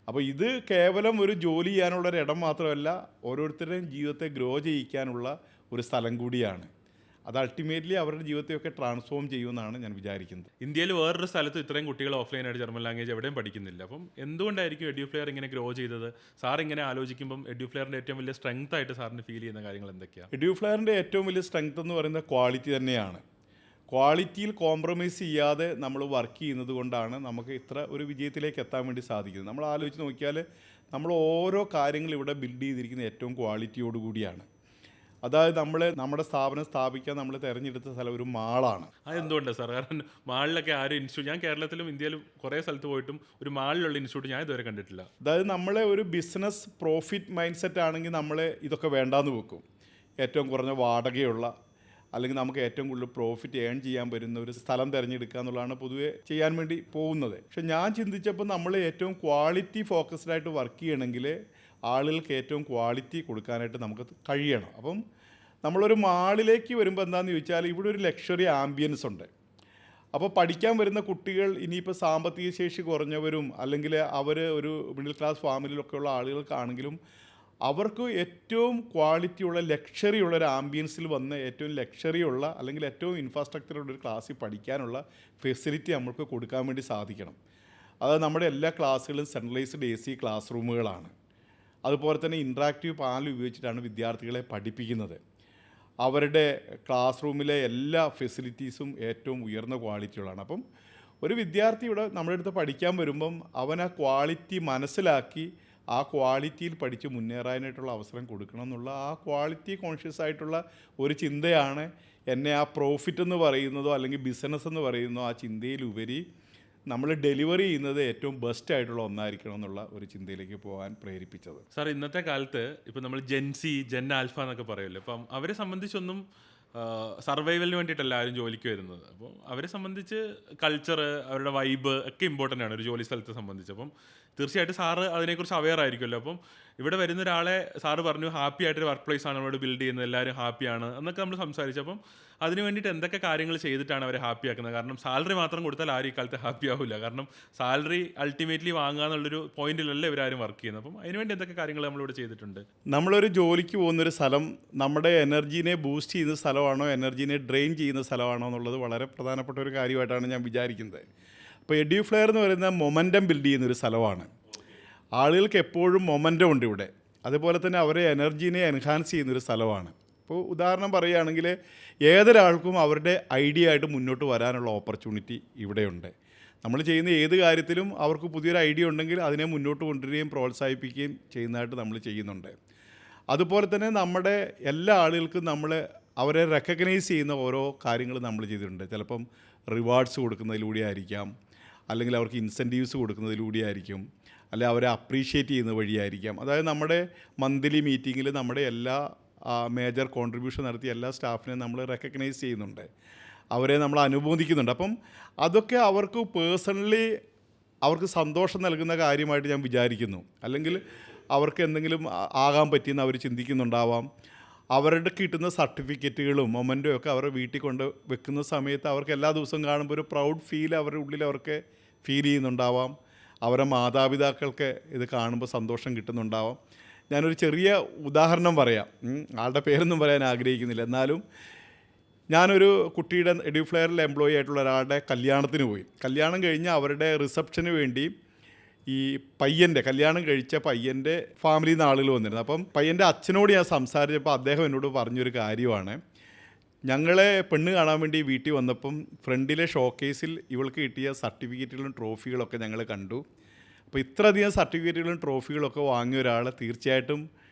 [SPEAKER 1] അപ്പോൾ ഇത് കേവലം ഒരു ജോലി ചെയ്യാനുള്ള ഒരു ഇടം മാത്രമല്ല, ഓരോരുത്തരുടെയും ജീവിതത്തെ ഗ്രോ ചെയ്യിക്കാനുള്ള ഒരു സ്ഥലം കൂടിയാണ്. അത് അൾട്ടിമേറ്റ്ലി അവരുടെ ജീവിതത്തെയൊക്കെ ട്രാൻസ്ഫോം ചെയ്യുമെന്നാണ് ഞാൻ വിചാരിക്കുന്നത്.
[SPEAKER 2] ഇന്ത്യയിൽ വേറൊരു സ്ഥലത്ത് ഇത്രയും കുട്ടികൾ ഓഫ്ലൈനായിട്ട് ജർമ്മൻ ലാംഗ്വേജ് എവിടെയും പഠിക്കുന്നില്ല. അപ്പം എന്തുകൊണ്ടായിരിക്കും എഡ്യൂഫ്ലെയർ ഇങ്ങനെ ഗ്രോ ചെയ്തത്? സാർ ഇങ്ങനെ ആലോചിക്കുമ്പം എഡ്യൂഫ്ലെയറിൻ്റെ ഏറ്റവും വലിയ സ്ട്രെങ്ത് ആയിട്ട് സാറിന് ഫീൽ ചെയ്യുന്ന കാര്യങ്ങൾ എന്തൊക്കെയാണ്?
[SPEAKER 1] എഡ്യൂഫ്ലെയറിൻ്റെ ഏറ്റവും വലിയ സ്ട്രെങ്ത് എന്ന് പറയുന്നത് ക്വാളിറ്റി തന്നെയാണ്. ക്വാളിറ്റിയിൽ കോംപ്രമൈസ് ചെയ്യാതെ നമ്മൾ വർക്ക് ചെയ്യുന്നത് കൊണ്ടാണ് നമുക്ക് ഇത്ര ഒരു വിജയത്തിലേക്ക് എത്താൻ വേണ്ടി സാധിക്കുന്നത്. നമ്മൾ ആലോചിച്ച് നോക്കിയാൽ നമ്മൾ ഓരോ കാര്യങ്ങൾ ഇവിടെ ബിൽഡ് ചെയ്തിരിക്കുന്നത് ഏറ്റവും ക്വാളിറ്റിയോടുകൂടിയാണ്. അതായത് നമ്മുടെ സ്ഥാപനം സ്ഥാപിക്കാൻ നമ്മൾ തിരഞ്ഞെടുത്ത സ്ഥലം ഒരു മാളാണ്.
[SPEAKER 2] അതെന്തുകൊണ്ടാണ് സാർ? കാരണം മാളിലൊക്കെ ആരും ഇൻസ്റ്റിറ്റ്യൂട്ട്, ഞാൻ കേരളത്തിലും ഇന്ത്യയിലും കുറേ സ്ഥലത്ത് പോയിട്ടും ഒരു മാളിലുള്ള ഇൻസ്റ്റിറ്റ്യൂട്ട് ഞാൻ ഇതുവരെ കണ്ടിട്ടില്ല.
[SPEAKER 1] അതായത് നമ്മളെ ഒരു ബിസിനസ് പ്രോഫിറ്റ് മൈൻഡ് സെറ്റ് ആണെങ്കിൽ നമ്മൾ ഇതൊക്കെ വേണ്ടാന്ന് വെക്കും. ഏറ്റവും കുറഞ്ഞ വാടകയുള്ള അല്ലെങ്കിൽ നമുക്ക് ഏറ്റവും കൂടുതൽ പ്രോഫിറ്റ് ഏൺ ചെയ്യാൻ പറ്റുന്ന ഒരു സ്ഥലം തിരഞ്ഞെടുക്കുക എന്നുള്ളതാണ് പൊതുവെ ചെയ്യാൻ വേണ്ടി പോകുന്നത്. പക്ഷെ ഞാൻ ചിന്തിച്ചപ്പോൾ നമ്മൾ ഏറ്റവും ക്വാളിറ്റി ഫോക്കസ്ഡ് ആയിട്ട് വർക്ക് ചെയ്യണമെങ്കിൽ ആളുകൾക്ക് ഏറ്റവും ക്വാളിറ്റി കൊടുക്കാനായിട്ട് നമുക്ക് കഴിയണം. അപ്പം നമ്മളൊരു മാളിലേക്ക് വരുമ്പോൾ എന്താണെന്ന് ചോദിച്ചാൽ ഇവിടെ ഒരു ലക്ഷറി ആംബിയൻസ് ഉണ്ട്. അപ്പോൾ പഠിക്കാൻ വരുന്ന കുട്ടികൾ ഇനിയിപ്പോൾ സാമ്പത്തിക ശേഷി കുറഞ്ഞവരും അല്ലെങ്കിൽ അവർ ഒരു മിഡിൽ ക്ലാസ് ഫാമിലിയിലൊക്കെ ഉള്ള ആളുകൾക്കാണെങ്കിലും അവർക്ക് ഏറ്റവും ക്വാളിറ്റിയുള്ള ലക്ഷറിയുള്ള ഒരു ആംബിയൻസിൽ വന്ന് ഏറ്റവും ലക്ഷറിയുള്ള അല്ലെങ്കിൽ ഏറ്റവും ഇൻഫ്രാസ്ട്രക്ചറുള്ള ഒരു ക്ലാസ്സിൽ പഠിക്കാനുള്ള ഫെസിലിറ്റി നമുക്ക് കൊടുക്കാൻ വേണ്ടി സാധിക്കണം. അത് നമ്മുടെ എല്ലാ ക്ലാസ്സുകളും സെൻട്രലൈസ്ഡ് AC ക്ലാസ് റൂമുകളാണ്. അതുപോലെ തന്നെ ഇൻട്രാക്റ്റീവ് പാനൽ ഉപയോഗിച്ചിട്ടാണ് വിദ്യാർത്ഥികളെ പഠിപ്പിക്കുന്നത്. അവരുടെ ക്ലാസ് റൂമിലെ എല്ലാ ഫെസിലിറ്റീസും ഏറ്റവും ഉയർന്ന ക്വാളിറ്റിയുള്ളതാണ്. അപ്പം ഒരു വിദ്യാർത്ഥി ഇവിടെ നമ്മുടെ അടുത്ത് പഠിക്കാൻ വരുമ്പം അവൻ ആ ക്വാളിറ്റി മനസ്സിലാക്കി ആ ക്വാളിറ്റിയിൽ പഠിച്ച് മുന്നേറാനായിട്ടുള്ള അവസരം കൊടുക്കണം എന്നുള്ള ആ ക്വാളിറ്റി കോൺഷ്യസ് ആയിട്ടുള്ള ഒരു ചിന്തയാണ് എന്നെ ആ പ്രോഫിറ്റ് എന്ന് പറയുന്നതോ അല്ലെങ്കിൽ ബിസിനസ് എന്ന് പറയുന്നതോ ആ ചിന്തയിലുപരി നമ്മൾ ഡെലിവറി ചെയ്യുന്നത് ഏറ്റവും ബെസ്റ്റ് ആയിട്ടുള്ള ഒന്നായിരിക്കണം എന്നുള്ള ഒരു ചിന്തയിലേക്ക് പോകാൻ പ്രേരിപ്പിച്ചത്.
[SPEAKER 2] സാർ, ഇന്നത്തെ കാലത്ത് ഇപ്പം നമ്മൾ ജെൻസി, ജെൻ ആൽഫ എന്നൊക്കെ പറയുമല്ലോ. അപ്പം അവരെ സംബന്ധിച്ചൊന്നും സർവൈവലിന് വേണ്ടിയിട്ടല്ല ആരും ജോലിക്ക് വരുന്നത്. അപ്പോൾ അവരെ സംബന്ധിച്ച് കൾച്ചർ, അവരുടെ വൈബ് ഒക്കെ ഇമ്പോർട്ടൻ്റ് ആണ് ഒരു ജോലി സ്ഥലത്തെ സംബന്ധിച്ച്. അപ്പം തീർച്ചയായിട്ടും സാറ് അതിനെക്കുറിച്ച് അവെയർ ആയിരിക്കുമല്ലോ. അപ്പം ഇവിടെ വരുന്ന ഒരാളെ സാറ് പറഞ്ഞു ഹാപ്പി ആയിട്ടൊരു വർക്ക് പ്ലേസ് ആണ് നമ്മളോട് ബിൽഡ് ചെയ്യുന്നത്, എല്ലാവരും ഹാപ്പിയാണ് എന്നൊക്കെ നമ്മൾ സംസാരിച്ചു. അപ്പം അതിന് വേണ്ടിയിട്ട് എന്തൊക്കെ കാര്യങ്ങൾ ചെയ്തിട്ടാണ് അവരെ ഹാപ്പി ആക്കുന്നത്? കാരണം സാലറി മാത്രം കൊടുത്താൽ ആരും ഈ കാലത്ത് ഹാപ്പി ആവില്ല. കാരണം സാലറി അൾട്ടിമേറ്റ്ലി വാങ്ങുക എന്നുള്ളൊരു പോയിന്റിലല്ലേ ഇവരാരും വർക്ക് ചെയ്യുന്നത്. അപ്പം അതിനുവേണ്ടി എന്തൊക്കെ കാര്യങ്ങൾ നമ്മളിവിടെ ചെയ്തിട്ടുണ്ട്?
[SPEAKER 1] നമ്മളൊരു ജോലിക്ക് പോകുന്നൊരു സ്ഥലം നമ്മുടെ എനർജീനെ ബൂസ്റ്റ് ചെയ്യുന്ന സ്ഥലമാണോ എനർജീനെ ഡ്രെയിൻ ചെയ്യുന്ന സ്ഥലമാണോ എന്നുള്ളത് വളരെ പ്രധാനപ്പെട്ട ഒരു കാര്യമായിട്ടാണ് ഞാൻ വിചാരിക്കുന്നത്. അപ്പോൾ എഡ്യൂഫ്ലെയർ എന്ന് പറയുന്ന മൊമെൻറ്റം ബിൽഡ് ചെയ്യുന്നൊരു സ്ഥലമാണ്. ആളുകൾക്ക് എപ്പോഴും മൊമെൻറ്റം ഉണ്ട് ഇവിടെ. അതുപോലെ തന്നെ അവരെ എനർജീനെ എൻഹാൻസ് ചെയ്യുന്നൊരു സ്ഥലമാണ്. ഇപ്പോൾ ഉദാഹരണം പറയുകയാണെങ്കിൽ ഏതൊരാൾക്കും അവരുടെ ഐഡിയ ആയിട്ട് മുന്നോട്ട് വരാനുള്ള ഓപ്പർച്യൂണിറ്റി ഇവിടെയുണ്ട്. നമ്മൾ ചെയ്യുന്ന ഏത് കാര്യത്തിലും അവർക്ക് പുതിയൊരു ഐഡിയ ഉണ്ടെങ്കിൽ അതിനെ മുന്നോട്ട് കൊണ്ടുവരികയും പ്രോത്സാഹിപ്പിക്കുകയും ചെയ്യുന്നതായിട്ട് നമ്മൾ ചെയ്യുന്നുണ്ട്. അതുപോലെ തന്നെ നമ്മുടെ എല്ലാ ആളുകൾക്കും നമ്മൾ അവരെ റെക്കഗ്നൈസ് ചെയ്യുന്ന ഓരോ കാര്യങ്ങൾ നമ്മൾ ചെയ്തിട്ടുണ്ട്. ചിലപ്പം റിവാർഡ്സ് കൊടുക്കുന്നതിലൂടെ ആയിരിക്കാം, അല്ലെങ്കിൽ അവർക്ക് ഇൻസെൻറ്റീവ്സ് കൊടുക്കുന്നതിലൂടെ ആയിരിക്കും, അല്ലെങ്കിൽ അവരെ അപ്രീഷിയേറ്റ് ചെയ്യുന്ന വഴിയായിരിക്കാം. അതായത് നമ്മുടെ മന്ത്ലി മീറ്റിങ്ങിൽ നമ്മുടെ എല്ലാ മേജർ കോൺട്രിബ്യൂഷൻ നടത്തിയ എല്ലാ സ്റ്റാഫിനെയും നമ്മൾ റെക്കഗ്നൈസ് ചെയ്യുന്നുണ്ട്, അവരെ നമ്മൾ അനുമോദിക്കുന്നുണ്ട്. അപ്പം അതൊക്കെ അവർക്ക് പേഴ്സണലി അവർക്ക് സന്തോഷം നൽകുന്ന കാര്യമായിട്ട് ഞാൻ വിചാരിക്കുന്നു. അല്ലെങ്കിൽ അവർക്ക് എന്തെങ്കിലും ആകാൻ പറ്റിയെന്ന് അവർ ചിന്തിക്കുന്നുണ്ടാവാം. അവരുടെ കിട്ടുന്ന സർട്ടിഫിക്കറ്റുകളും മൊമെൻറ്റും ഒക്കെ അവരുടെ വീട്ടിൽ കൊണ്ട് വെക്കുന്ന സമയത്ത് അവർക്ക് എല്ലാ ദിവസവും കാണുമ്പോൾ ഒരു പ്രൗഡ് ഫീൽ അവരുടെ ഉള്ളിൽ അവർക്ക് ഫീൽ ചെയ്യുന്നുണ്ടാവാം. അവരുടെ മാതാപിതാക്കൾക്ക് ഇത് കാണുമ്പോൾ സന്തോഷം കിട്ടുന്നുണ്ടാവാം. ഞാനൊരു ചെറിയ ഉദാഹരണം പറയാം. ആളുടെ പേരൊന്നും പറയാൻ ആഗ്രഹിക്കുന്നില്ല. എന്നാലും ഞാനൊരു കുട്ടിയുടെ എഡ്യൂഫ്ലെയറിൽ എംപ്ലോയി ആയിട്ടുള്ള ഒരാളുടെ കല്യാണത്തിന് പോയി. കല്യാണം കഴിഞ്ഞ് അവരുടെ റിസപ്ഷന് വേണ്ടി ഈ കല്യാണം കഴിച്ച പയ്യൻ്റെ ഫാമിലിയിൽ നിന്ന് ആളുകൾ വന്നിരുന്നു. അപ്പം പയ്യൻ്റെ അച്ഛനോട് ഞാൻ സംസാരിച്ചപ്പോൾ അദ്ദേഹം എന്നോട് പറഞ്ഞൊരു കാര്യമാണ്, ഞങ്ങളെ പെണ്ണ് കാണാൻ വേണ്ടി വീട്ടിൽ വന്നപ്പം ഫ്രണ്ടിലെ ഷോക്കേസിൽ ഇവൾക്ക് കിട്ടിയ സർട്ടിഫിക്കറ്റുകളും ട്രോഫികളൊക്കെ ഞങ്ങൾ കണ്ടു. അപ്പോൾ ഇത്രയധികം സർട്ടിഫിക്കറ്റുകളും ട്രോഫികളൊക്കെ വാങ്ങിയ ഒരാൾ തീർച്ചയായിട്ടും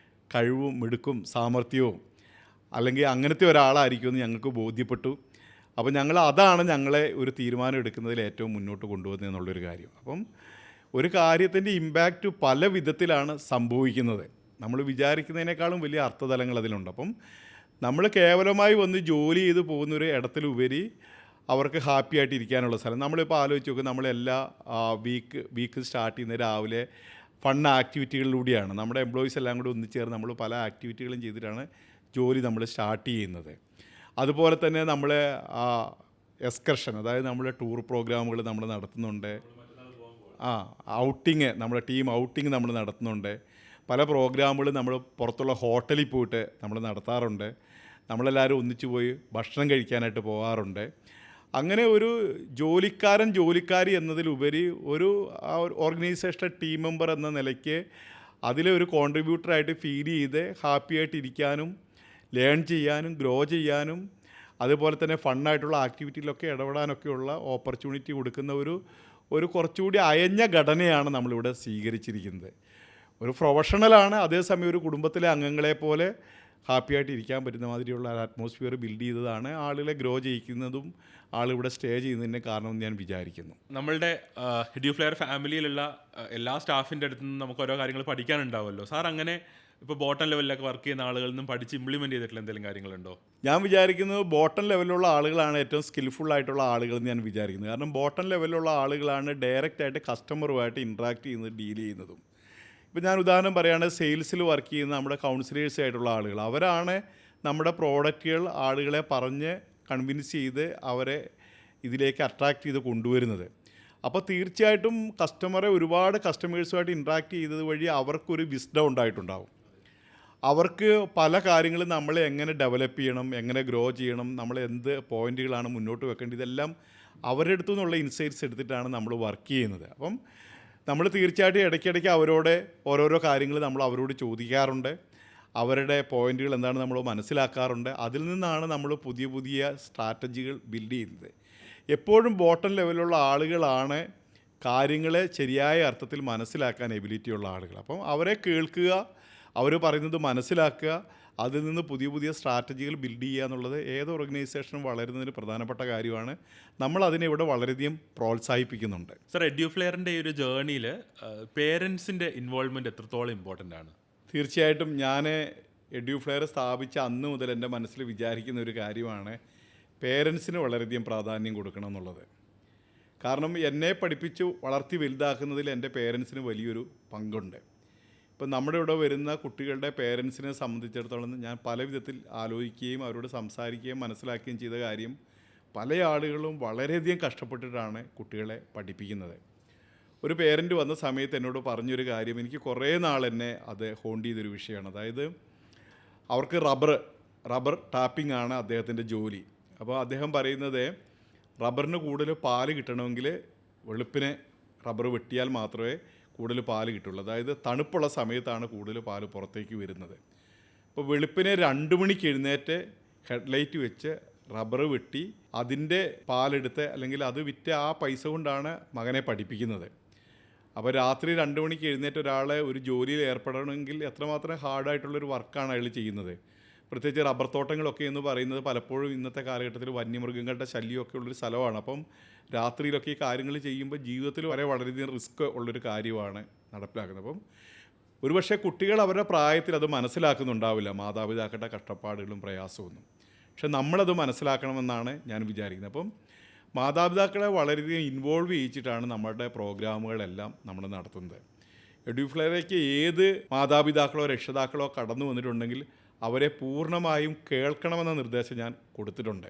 [SPEAKER 1] കഴിവും മിടുക്കും സാമർഥ്യവും അല്ലെങ്കിൽ അങ്ങനത്തെ ഒരാളായിരിക്കുമെന്ന് ഞങ്ങൾക്ക് ബോധ്യപ്പെട്ടു. അപ്പോൾ അതാണ് ഞങ്ങളെ ഒരു തീരുമാനം എടുക്കുന്നതിൽ ഏറ്റവും മുന്നോട്ട് കൊണ്ടുവന്നതെന്നുള്ളൊരു കാര്യം. അപ്പം ഒരു കാര്യത്തിൻ്റെ ഇമ്പാക്റ്റ് പല വിധത്തിലാണ് സംഭവിക്കുന്നത്. നമ്മൾ വിചാരിക്കുന്നതിനേക്കാളും വലിയ അർത്ഥതലങ്ങൾ അതിലുണ്ട്. അപ്പം നമ്മൾ കേവലമായി വന്ന് ജോലി ചെയ്ത് പോകുന്നൊരു ഇടത്തിലുപരി അവർക്ക് ഹാപ്പി ആയിട്ട് ഇരിക്കാനുള്ള സ്ഥലം. നമ്മളിപ്പോൾ ആലോചിച്ച് നോക്കും, നമ്മളെല്ലാ വീക്ക് സ്റ്റാർട്ട് ചെയ്യുന്ന രാവിലെ ഫൺ ആക്ടിവിറ്റികളിലൂടെയാണ് നമ്മുടെ എംപ്ലോയീസ് എല്ലാം കൂടി ഒന്നിച്ചേർന്ന് നമ്മൾ പല ആക്ടിവിറ്റികളും ചെയ്തിട്ടാണ് ജോലി നമ്മൾ സ്റ്റാർട്ട് ചെയ്യുന്നത്. അതുപോലെ തന്നെ നമ്മൾ എക്സ്കർഷൻ, അതായത് നമ്മുടെ ടൂർ പ്രോഗ്രാമുകൾ നമ്മൾ നടത്തുന്നുണ്ട്. ഔട്ടിങ്, നമ്മുടെ ടീം ഔട്ടിങ് നമ്മൾ നടത്തുന്നുണ്ട്. പല പ്രോഗ്രാമുകൾ നമ്മൾ പുറത്തുള്ള ഹോട്ടലിൽ പോയിട്ട് നമ്മൾ നടത്താറുണ്ട്. നമ്മളെല്ലാവരും ഒന്നിച്ചു പോയി ഭക്ഷണം കഴിക്കാനായിട്ട് പോകാറുണ്ട്. അങ്ങനെ ഒരു ജോലിക്കാരി എന്നതിലുപരി ഒരു ഓർഗനൈസേഷൻ്റെ ടീം മെമ്പർ എന്ന നിലയ്ക്ക് അതിലെ ഒരു കോൺട്രിബ്യൂട്ടറായിട്ട് ഫീൽ ചെയ്ത് ഹാപ്പി ആയിട്ട് ഇരിക്കാനും ലേൺ ചെയ്യാനും ഗ്രോ ചെയ്യാനും അതുപോലെ തന്നെ ഫണ്ണായിട്ടുള്ള ആക്ടിവിറ്റിയിലൊക്കെ ഇടപെടാനൊക്കെയുള്ള ഓപ്പർച്യൂണിറ്റി കൊടുക്കുന്ന ഒരു കുറച്ചുകൂടി അയഞ്ഞ ഘടനയാണ് നമ്മളിവിടെ സ്വീകരിച്ചിരിക്കുന്നത്. ഒരു പ്രൊഫഷണലാണ്, അതേസമയം ഒരു കുടുംബത്തിലെ അംഗങ്ങളെ പോലെ ഹാപ്പി ആയിട്ട് ഇരിക്കാൻ പറ്റുന്ന മാതിരിയുള്ള ഒരു അറ്റ്മോസ്ഫിയർ ബിൽഡ് ചെയ്തതാണ് ആളുകളെ ഗ്രോ ചെയ്യിക്കുന്നതും ആളിവിടെ സ്റ്റേ ചെയ്യുന്നതിൻ്റെ കാരണമെന്ന് ഞാൻ വിചാരിക്കുന്നു.
[SPEAKER 2] നമ്മളുടെ എഡ്യൂഫ്ലെയർ ഫാമിലിയിലുള്ള എല്ലാ സ്റ്റാഫിൻ്റെ അടുത്ത് നിന്ന് നമുക്ക് ഓരോ കാര്യങ്ങൾ പഠിക്കാനുണ്ടാവുമല്ലോ. സാർ അങ്ങനെ ഇപ്പോൾ ബോട്ടം ലെവലിലൊക്കെ വർക്ക് ചെയ്യുന്ന ആളുകളിൽ നിന്നും പഠിച്ച് ഇംപ്ലിമെൻറ്റ് ചെയ്തിട്ടുള്ള എന്തെങ്കിലും കാര്യങ്ങളുണ്ടോ?
[SPEAKER 1] ഞാൻ വിചാരിക്കുന്നത് ബോട്ടം ലെവലിലുള്ള ആളുകളാണ് ഏറ്റവും സ്കിൽഫുൾ ആയിട്ടുള്ള ആളുകളെന്ന് ഞാൻ വിചാരിക്കുന്നത്. കാരണം ബോട്ടം ലെവലിലുള്ള ആളുകളാണ് ഡയറക്റ്റായിട്ട് കസ്റ്റമറുമായിട്ട് ഇൻട്രാക്ട് ചെയ്യുന്നത്, ഡീൽ ചെയ്യുന്നതും. ഇപ്പോൾ ഞാൻ ഉദാഹരണം പറയുകയാണെങ്കിൽ സെയിൽസിൽ വർക്ക് ചെയ്യുന്ന നമ്മുടെ കൗൺസിലേഴ്സ് ആയിട്ടുള്ള ആളുകൾ, അവരാണ് നമ്മുടെ പ്രോഡക്റ്റുകൾ ആളുകളെ പറഞ്ഞ് കൺവിൻസ് ചെയ്ത് അവരെ ഇതിലേക്ക് അട്രാക്റ്റ് ചെയ്ത് കൊണ്ടുവരുന്നത്. അപ്പോൾ തീർച്ചയായിട്ടും ഒരുപാട് കസ്റ്റമേഴ്സുമായിട്ട് ഇൻട്രാക്ട് ചെയ്തത് വഴി അവർക്കൊരു വിസ്ഡം ഉണ്ടായിട്ടുണ്ടാവും. അവർക്ക് പല കാര്യങ്ങളും നമ്മളെ എങ്ങനെ ഡെവലപ്പ് ചെയ്യണം, എങ്ങനെ ഗ്രോ ചെയ്യണം, നമ്മൾ എന്ത് പോയിന്റുകളാണ് മുന്നോട്ട് വെക്കേണ്ടത്, ഇതെല്ലാം അവരുടെ അടുത്തു നിന്നുള്ള ഇൻസൈറ്റ്സ് എടുത്തിട്ടാണ് നമ്മൾ വർക്ക് ചെയ്യുന്നത്. അപ്പം നമ്മൾ തീർച്ചയായിട്ടും ഇടയ്ക്കിടയ്ക്ക് അവരോട് ഓരോരോ കാര്യങ്ങൾ നമ്മൾ അവരോട് ചോദിക്കാറുണ്ട്. അവരുടെ പോയിന്റുകൾ എന്താണ് നമ്മൾ മനസ്സിലാക്കാറുണ്ട്. അതിൽ നിന്നാണ് നമ്മൾ പുതിയ പുതിയ സ്ട്രാറ്റജികൾ ബിൽഡ് ചെയ്യുന്നത്. എപ്പോഴും ബോട്ടം ലെവലിലുള്ള ആളുകളാണ് കാര്യങ്ങളെ ശരിയായ അർത്ഥത്തിൽ മനസ്സിലാക്കാൻ എബിലിറ്റിയുള്ള ആളുകൾ. അപ്പം അവരെ കേൾക്കുക, അവർ പറയുന്നത് മനസ്സിലാക്കുക, അതിൽ നിന്ന് പുതിയ പുതിയ സ്ട്രാറ്റജികൾ ബിൽഡ് ചെയ്യുക എന്നുള്ളത് ഏത് ഓർഗനൈസേഷനും വളരുന്നതിന് പ്രധാനപ്പെട്ട കാര്യമാണ്. നമ്മൾ അതിനെ ഇവിടെ വളരെയധികം പ്രോത്സാഹിപ്പിക്കുന്നുണ്ട്.
[SPEAKER 2] സർ, എഡ്യൂഫ്ലെയറിൻ്റെ ഈ ഒരു ജേർണിയിൽ പേരൻസിൻ്റെ ഇൻവോൾവ്മെൻറ്റ് എത്രത്തോളം ഇമ്പോർട്ടൻ്റ് ആണ്?
[SPEAKER 1] തീർച്ചയായിട്ടും ഞാൻ എഡ്യൂഫ്ലെയർ സ്ഥാപിച്ച അന്ന് മുതൽ എൻ്റെ മനസ്സിൽ വിചാരിക്കുന്ന ഒരു കാര്യമാണ് പേരൻസിന് വളരെയധികം പ്രാധാന്യം കൊടുക്കണം എന്നുള്ളത്. കാരണം എന്നെ പഠിപ്പിച്ച് വളർത്തി വലുതാക്കുന്നതിൽ എൻ്റെ പേരൻസിന് വലിയൊരു പങ്കുണ്ട്. ഇപ്പം നമ്മുടെ ഇവിടെ വരുന്ന കുട്ടികളുടെ പേരൻസിനെ സംബന്ധിച്ചിടത്തോളം ഞാൻ പല വിധത്തിൽ ആലോചിക്കുകയും അവരോട് സംസാരിക്കുകയും മനസ്സിലാക്കുകയും ചെയ്ത കാര്യം, പല ആളുകളും വളരെയധികം കഷ്ടപ്പെട്ടിട്ടാണ് കുട്ടികളെ പഠിപ്പിക്കുന്നത്. ഒരു പേരൻ്റ് വന്ന സമയത്ത് എന്നോട് പറഞ്ഞൊരു കാര്യം എനിക്ക് കുറേ നാൾ എന്നെ അത് ഹോണ്ട് ചെയ്തൊരു വിഷയമാണ്. അതായത് അവർക്ക് റബ്ബർ ടാപ്പിംഗ് ആണ് അദ്ദേഹത്തിൻ്റെ ജോലി. അപ്പോൾ അദ്ദേഹം പറയുന്നത് റബ്ബറിന് കൂടുതൽ പാല് കിട്ടണമെങ്കിൽ വെളുപ്പിനെ റബ്ബർ വെട്ടിയാൽ മാത്രമേ കൂടുതൽ പാല് കിട്ടുള്ളൂ. അതായത് തണുപ്പുള്ള സമയത്താണ് കൂടുതൽ പാല് പുറത്തേക്ക് വരുന്നത്. അപ്പോൾ വെളുപ്പിനെ 2 മണിക്ക് എഴുന്നേറ്റ് ഹെഡ്ലൈറ്റ് വെച്ച് റബ്ബർ വെട്ടി അതിൻ്റെ പാലെടുത്ത് അല്ലെങ്കിൽ അത് വിറ്റ് ആ പൈസ കൊണ്ടാണ് മകനെ പഠിപ്പിക്കുന്നത്. അപ്പോൾ രാത്രി 2 മണിക്ക് എഴുന്നേറ്റ് ഒരാളെ ഒരു ജോലിയിൽ ഏർപ്പെടണമെങ്കിൽ എത്രമാത്രം ഹാർഡായിട്ടുള്ളൊരു വർക്കാണ് അയാൾ ചെയ്യുന്നത്. പ്രത്യേകിച്ച് റബ്ബർ തോട്ടങ്ങളൊക്കെ എന്ന് പറയുന്നത് പലപ്പോഴും ഇന്നത്തെ കാലഘട്ടത്തിൽ വന്യമൃഗങ്ങളുടെ ശല്യമൊക്കെ ഉള്ളൊരു സ്ഥലമാണ്. അപ്പം രാത്രിയിലൊക്കെ ഈ കാര്യങ്ങൾ ചെയ്യുമ്പോൾ ജീവിതത്തിൽ വളരെയധികം റിസ്ക് ഉള്ളൊരു കാര്യമാണ് നടപ്പിലാക്കുന്നത്. അപ്പം ഒരുപക്ഷെ കുട്ടികൾ അവരുടെ പ്രായത്തിൽ അത് മനസ്സിലാക്കുന്നുണ്ടാവില്ല, മാതാപിതാക്കളുടെ കഷ്ടപ്പാടുകളും പ്രയാസമൊന്നും. പക്ഷെ നമ്മളത് മനസ്സിലാക്കണമെന്നാണ് ഞാൻ വിചാരിക്കുന്നത്. അപ്പം മാതാപിതാക്കളെ വളരെയധികം ഇൻവോൾവ് ചെയ്യിച്ചിട്ടാണ് നമ്മുടെ പ്രോഗ്രാമുകളെല്ലാം നമ്മൾ നടത്തുന്നത്. എഡ്യൂഫ്ലെയറിലേക്ക് ഏത് മാതാപിതാക്കളോ രക്ഷിതാക്കളോ കടന്നു വന്നിട്ടുണ്ടെങ്കിൽ അവരെ പൂർണ്ണമായും കേൾക്കണമെന്ന നിർദ്ദേശം ഞാൻ കൊടുത്തിട്ടുണ്ട്.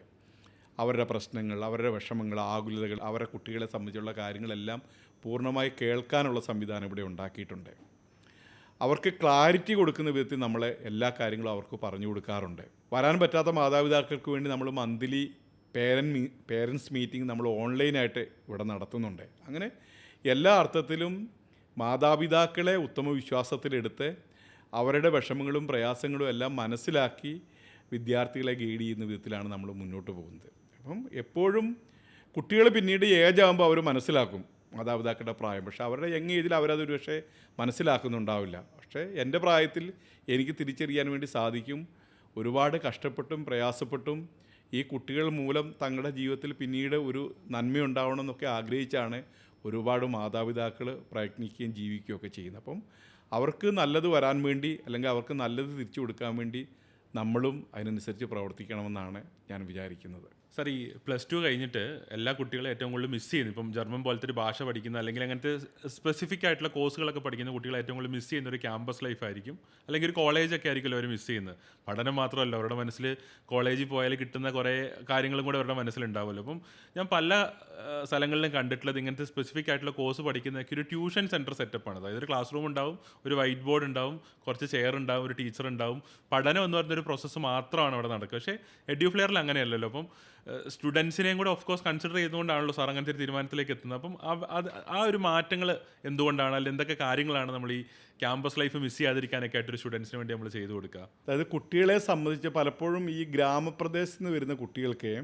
[SPEAKER 1] അവരുടെ പ്രശ്നങ്ങൾ, അവരുടെ വിഷമങ്ങൾ, ആകുലതകൾ, അവരുടെ കുട്ടികളെ സംബന്ധിച്ചുള്ള കാര്യങ്ങളെല്ലാം പൂർണ്ണമായി കേൾക്കാനുള്ള സംവിധാനം ഇവിടെ ഉണ്ടാക്കിയിട്ടുണ്ട്. അവർക്ക് ക്ലാരിറ്റി കൊടുക്കുന്ന വിധത്തിൽ നമ്മൾ എല്ലാ കാര്യങ്ങളും അവർക്ക് പറഞ്ഞു കൊടുക്കാറുണ്ട്. വരാൻ പറ്റാത്ത മാതാപിതാക്കൾക്ക് വേണ്ടി നമ്മൾ മന്ത്ലി പേരൻസ് മീറ്റിംഗ് നമ്മൾ ഓൺലൈനായിട്ട് ഇവിടെ നടത്തുന്നുണ്ട്. അങ്ങനെ എല്ലാ അർത്ഥത്തിലും മാതാപിതാക്കളെ ഉത്തമ വിശ്വാസത്തിലെടുത്ത് അവരുടെ വിഷമങ്ങളും പ്രയാസങ്ങളും എല്ലാം മനസ്സിലാക്കി വിദ്യാർത്ഥികളെ ഗൈഡ് ചെയ്യുന്ന വിധത്തിലാണ് നമ്മൾ മുന്നോട്ട് പോകുന്നത്. അപ്പം എപ്പോഴും കുട്ടികൾ പിന്നീട് ഏജാകുമ്പോൾ അവർ മനസ്സിലാക്കും മാതാപിതാക്കളുടെ പ്രായം. പക്ഷേ അവരുടെ യങ് ഏജിൽ അവരതൊരു പക്ഷേ മനസ്സിലാക്കുന്നുണ്ടാവില്ല. പക്ഷേ എൻ്റെ പ്രായത്തിൽ എനിക്ക് തിരിച്ചറിയാൻ വേണ്ടി സാധിക്കും. ഒരുപാട് കഷ്ടപ്പെട്ടും പ്രയാസപ്പെട്ടും ഈ കുട്ടികൾ മൂലം തങ്ങളുടെ ജീവിതത്തിൽ പിന്നീട് ഒരു നന്മയുണ്ടാവണം എന്നൊക്കെ ആഗ്രഹിച്ചാണ് ഒരുപാട് മാതാപിതാക്കൾ പ്രയത്നിക്കുകയും ജീവിക്കുകയൊക്കെ ചെയ്യുന്നത്. അപ്പം അവർക്ക് നല്ലത് വരാൻ വേണ്ടി അല്ലെങ്കിൽ അവർക്ക് നല്ലത് തിരിച്ചു കൊടുക്കാൻ വേണ്ടി നമ്മളും അതിനനുസരിച്ച് പ്രവർത്തിക്കണമെന്നാണ് ഞാൻ വിചാരിക്കുന്നത്.
[SPEAKER 2] സാർ, ഈ +2 കഴിഞ്ഞിട്ട് എല്ലാ കുട്ടികളും ഏറ്റവും കൂടുതൽ മിസ് ചെയ്യുന്നത്, ഇപ്പം ജർമ്മൻ പോലത്തെ ഒരു ഭാഷ പഠിക്കുന്ന അല്ലെങ്കിൽ അങ്ങനത്തെ സ്പെസിഫിക് ആയിട്ടുള്ള കോഴ്സുകളൊക്കെ പഠിക്കുന്ന കുട്ടികൾ ഏറ്റവും കൂടുതൽ മിസ് ചെയ്യുന്ന ഒരു ക്യാമ്പസ് ലൈഫ് ആയിരിക്കും, അല്ലെങ്കിൽ ഒരു കോളേജൊക്കെ ആയിരിക്കുമല്ലോ അവർ മിസ് ചെയ്യുന്നത്. പഠനം മാത്രമല്ല, അവരുടെ മനസ്സിൽ കോളേജിൽ പോയാൽ കിട്ടുന്ന കുറേ കാര്യങ്ങളും കൂടെ അവരുടെ മനസ്സിലുണ്ടാവുമല്ലോ. അപ്പം ഞാൻ പല സ്ഥലങ്ങളിലും കണ്ടിട്ടുള്ളത് ഇങ്ങനത്തെ സ്പെസിഫിക് ആയിട്ടുള്ള കോഴ്സ് പഠിക്കുന്നതൊക്കെ ഒരു ട്യൂഷൻ സെൻറ്റർ സെറ്റപ്പാണ്. അതായത് ഒരു ക്ലാസ് റൂം ഉണ്ടാവും, ഒരു വൈറ്റ് ബോർഡ് ഉണ്ടാവും, കുറച്ച് ചെയർ ഉണ്ടാവും, ഒരു ടീച്ചർ ഉണ്ടാവും. പഠനം എന്ന് പറയുന്നൊരു പ്രോസസ്സ് മാത്രമാണ് അവിടെ നടക്കുക. പക്ഷേ എഡ്യൂഫ്ലെയറിൽ അങ്ങനെയല്ലല്ലോ. അപ്പം സ്റ്റുഡൻസിനെയും കൂടെ ഓഫ് കോഴ്സ് കൺസിഡർ ചെയ്തുകൊണ്ടാണല്ലോ സാർ അങ്ങനത്തെ ഒരു തീരുമാനത്തിലേക്ക് എത്തുന്നത്. അപ്പം ആ ഒരു മാറ്റങ്ങൾ എന്തുകൊണ്ടാണ്, അല്ലെങ്കിൽ എന്തൊക്കെ കാര്യങ്ങളാണ് നമ്മൾ ഈ ക്യാമ്പസ് ലൈഫ് മിസ് ചെയ്യാതിരിക്കാനൊക്കെ ആയിട്ടൊരു സ്റ്റുഡൻസിന് വേണ്ടി നമ്മൾ ചെയ്തു കൊടുക്കുക?
[SPEAKER 1] അതായത് കുട്ടികളെ സംബന്ധിച്ച് പലപ്പോഴും ഈ ഗ്രാമപ്രദേശത്ത് നിന്ന് വരുന്ന കുട്ടികൾക്ക്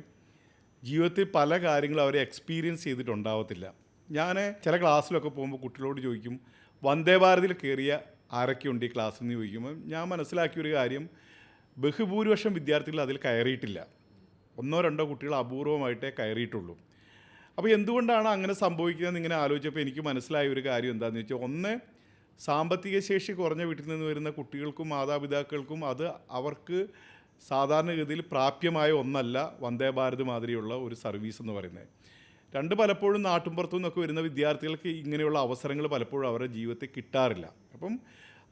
[SPEAKER 1] ജീവിതത്തിൽ പല കാര്യങ്ങളും അവരെ എക്സ്പീരിയൻസ് ചെയ്തിട്ടുണ്ടാവത്തില്ല. ഞാൻ ചില ക്ലാസ്സിലൊക്കെ പോകുമ്പോൾ കുട്ടികളോട് ചോദിക്കും, വന്ദേ ഭാരതിൽ കയറിയ ആരൊക്കെയുണ്ട് ഈ ക്ലാസ്സിൽ നിന്ന് ചോദിക്കുമ്പോൾ ഞാൻ മനസ്സിലാക്കിയൊരു കാര്യം, ബഹുഭൂരിപക്ഷം വിദ്യാർത്ഥികൾ അതിൽ കയറിയിട്ടില്ല. 1-2 കുട്ടികൾ അപൂർവമായിട്ടേ കയറിയിട്ടുള്ളൂ. അപ്പോൾ എന്തുകൊണ്ടാണ് അങ്ങനെ സംഭവിക്കുന്നതെന്ന് ഇങ്ങനെ ആലോചിച്ചപ്പോൾ എനിക്ക് മനസ്സിലായ ഒരു കാര്യം എന്താണെന്ന് വെച്ചാൽ, ഒന്ന്, സാമ്പത്തിക ശേഷി കുറഞ്ഞ വീട്ടിൽ നിന്ന് വരുന്ന കുട്ടികൾക്കും മാതാപിതാക്കൾക്കും അത് അവർക്ക് സാധാരണഗതിയിൽ പ്രാപ്യമായ ഒന്നല്ല വന്ദേ ഭാരത് മാതിരിയുള്ള ഒരു സർവീസ് എന്ന് പറയുന്നത്. 2, പലപ്പോഴും നാട്ടുമ്പുറത്തു നിന്നൊക്കെ വരുന്ന വിദ്യാർത്ഥികൾക്ക് ഇങ്ങനെയുള്ള അവസരങ്ങൾ പലപ്പോഴും അവരുടെ ജീവിതത്തിൽ കിട്ടാറില്ല. അപ്പം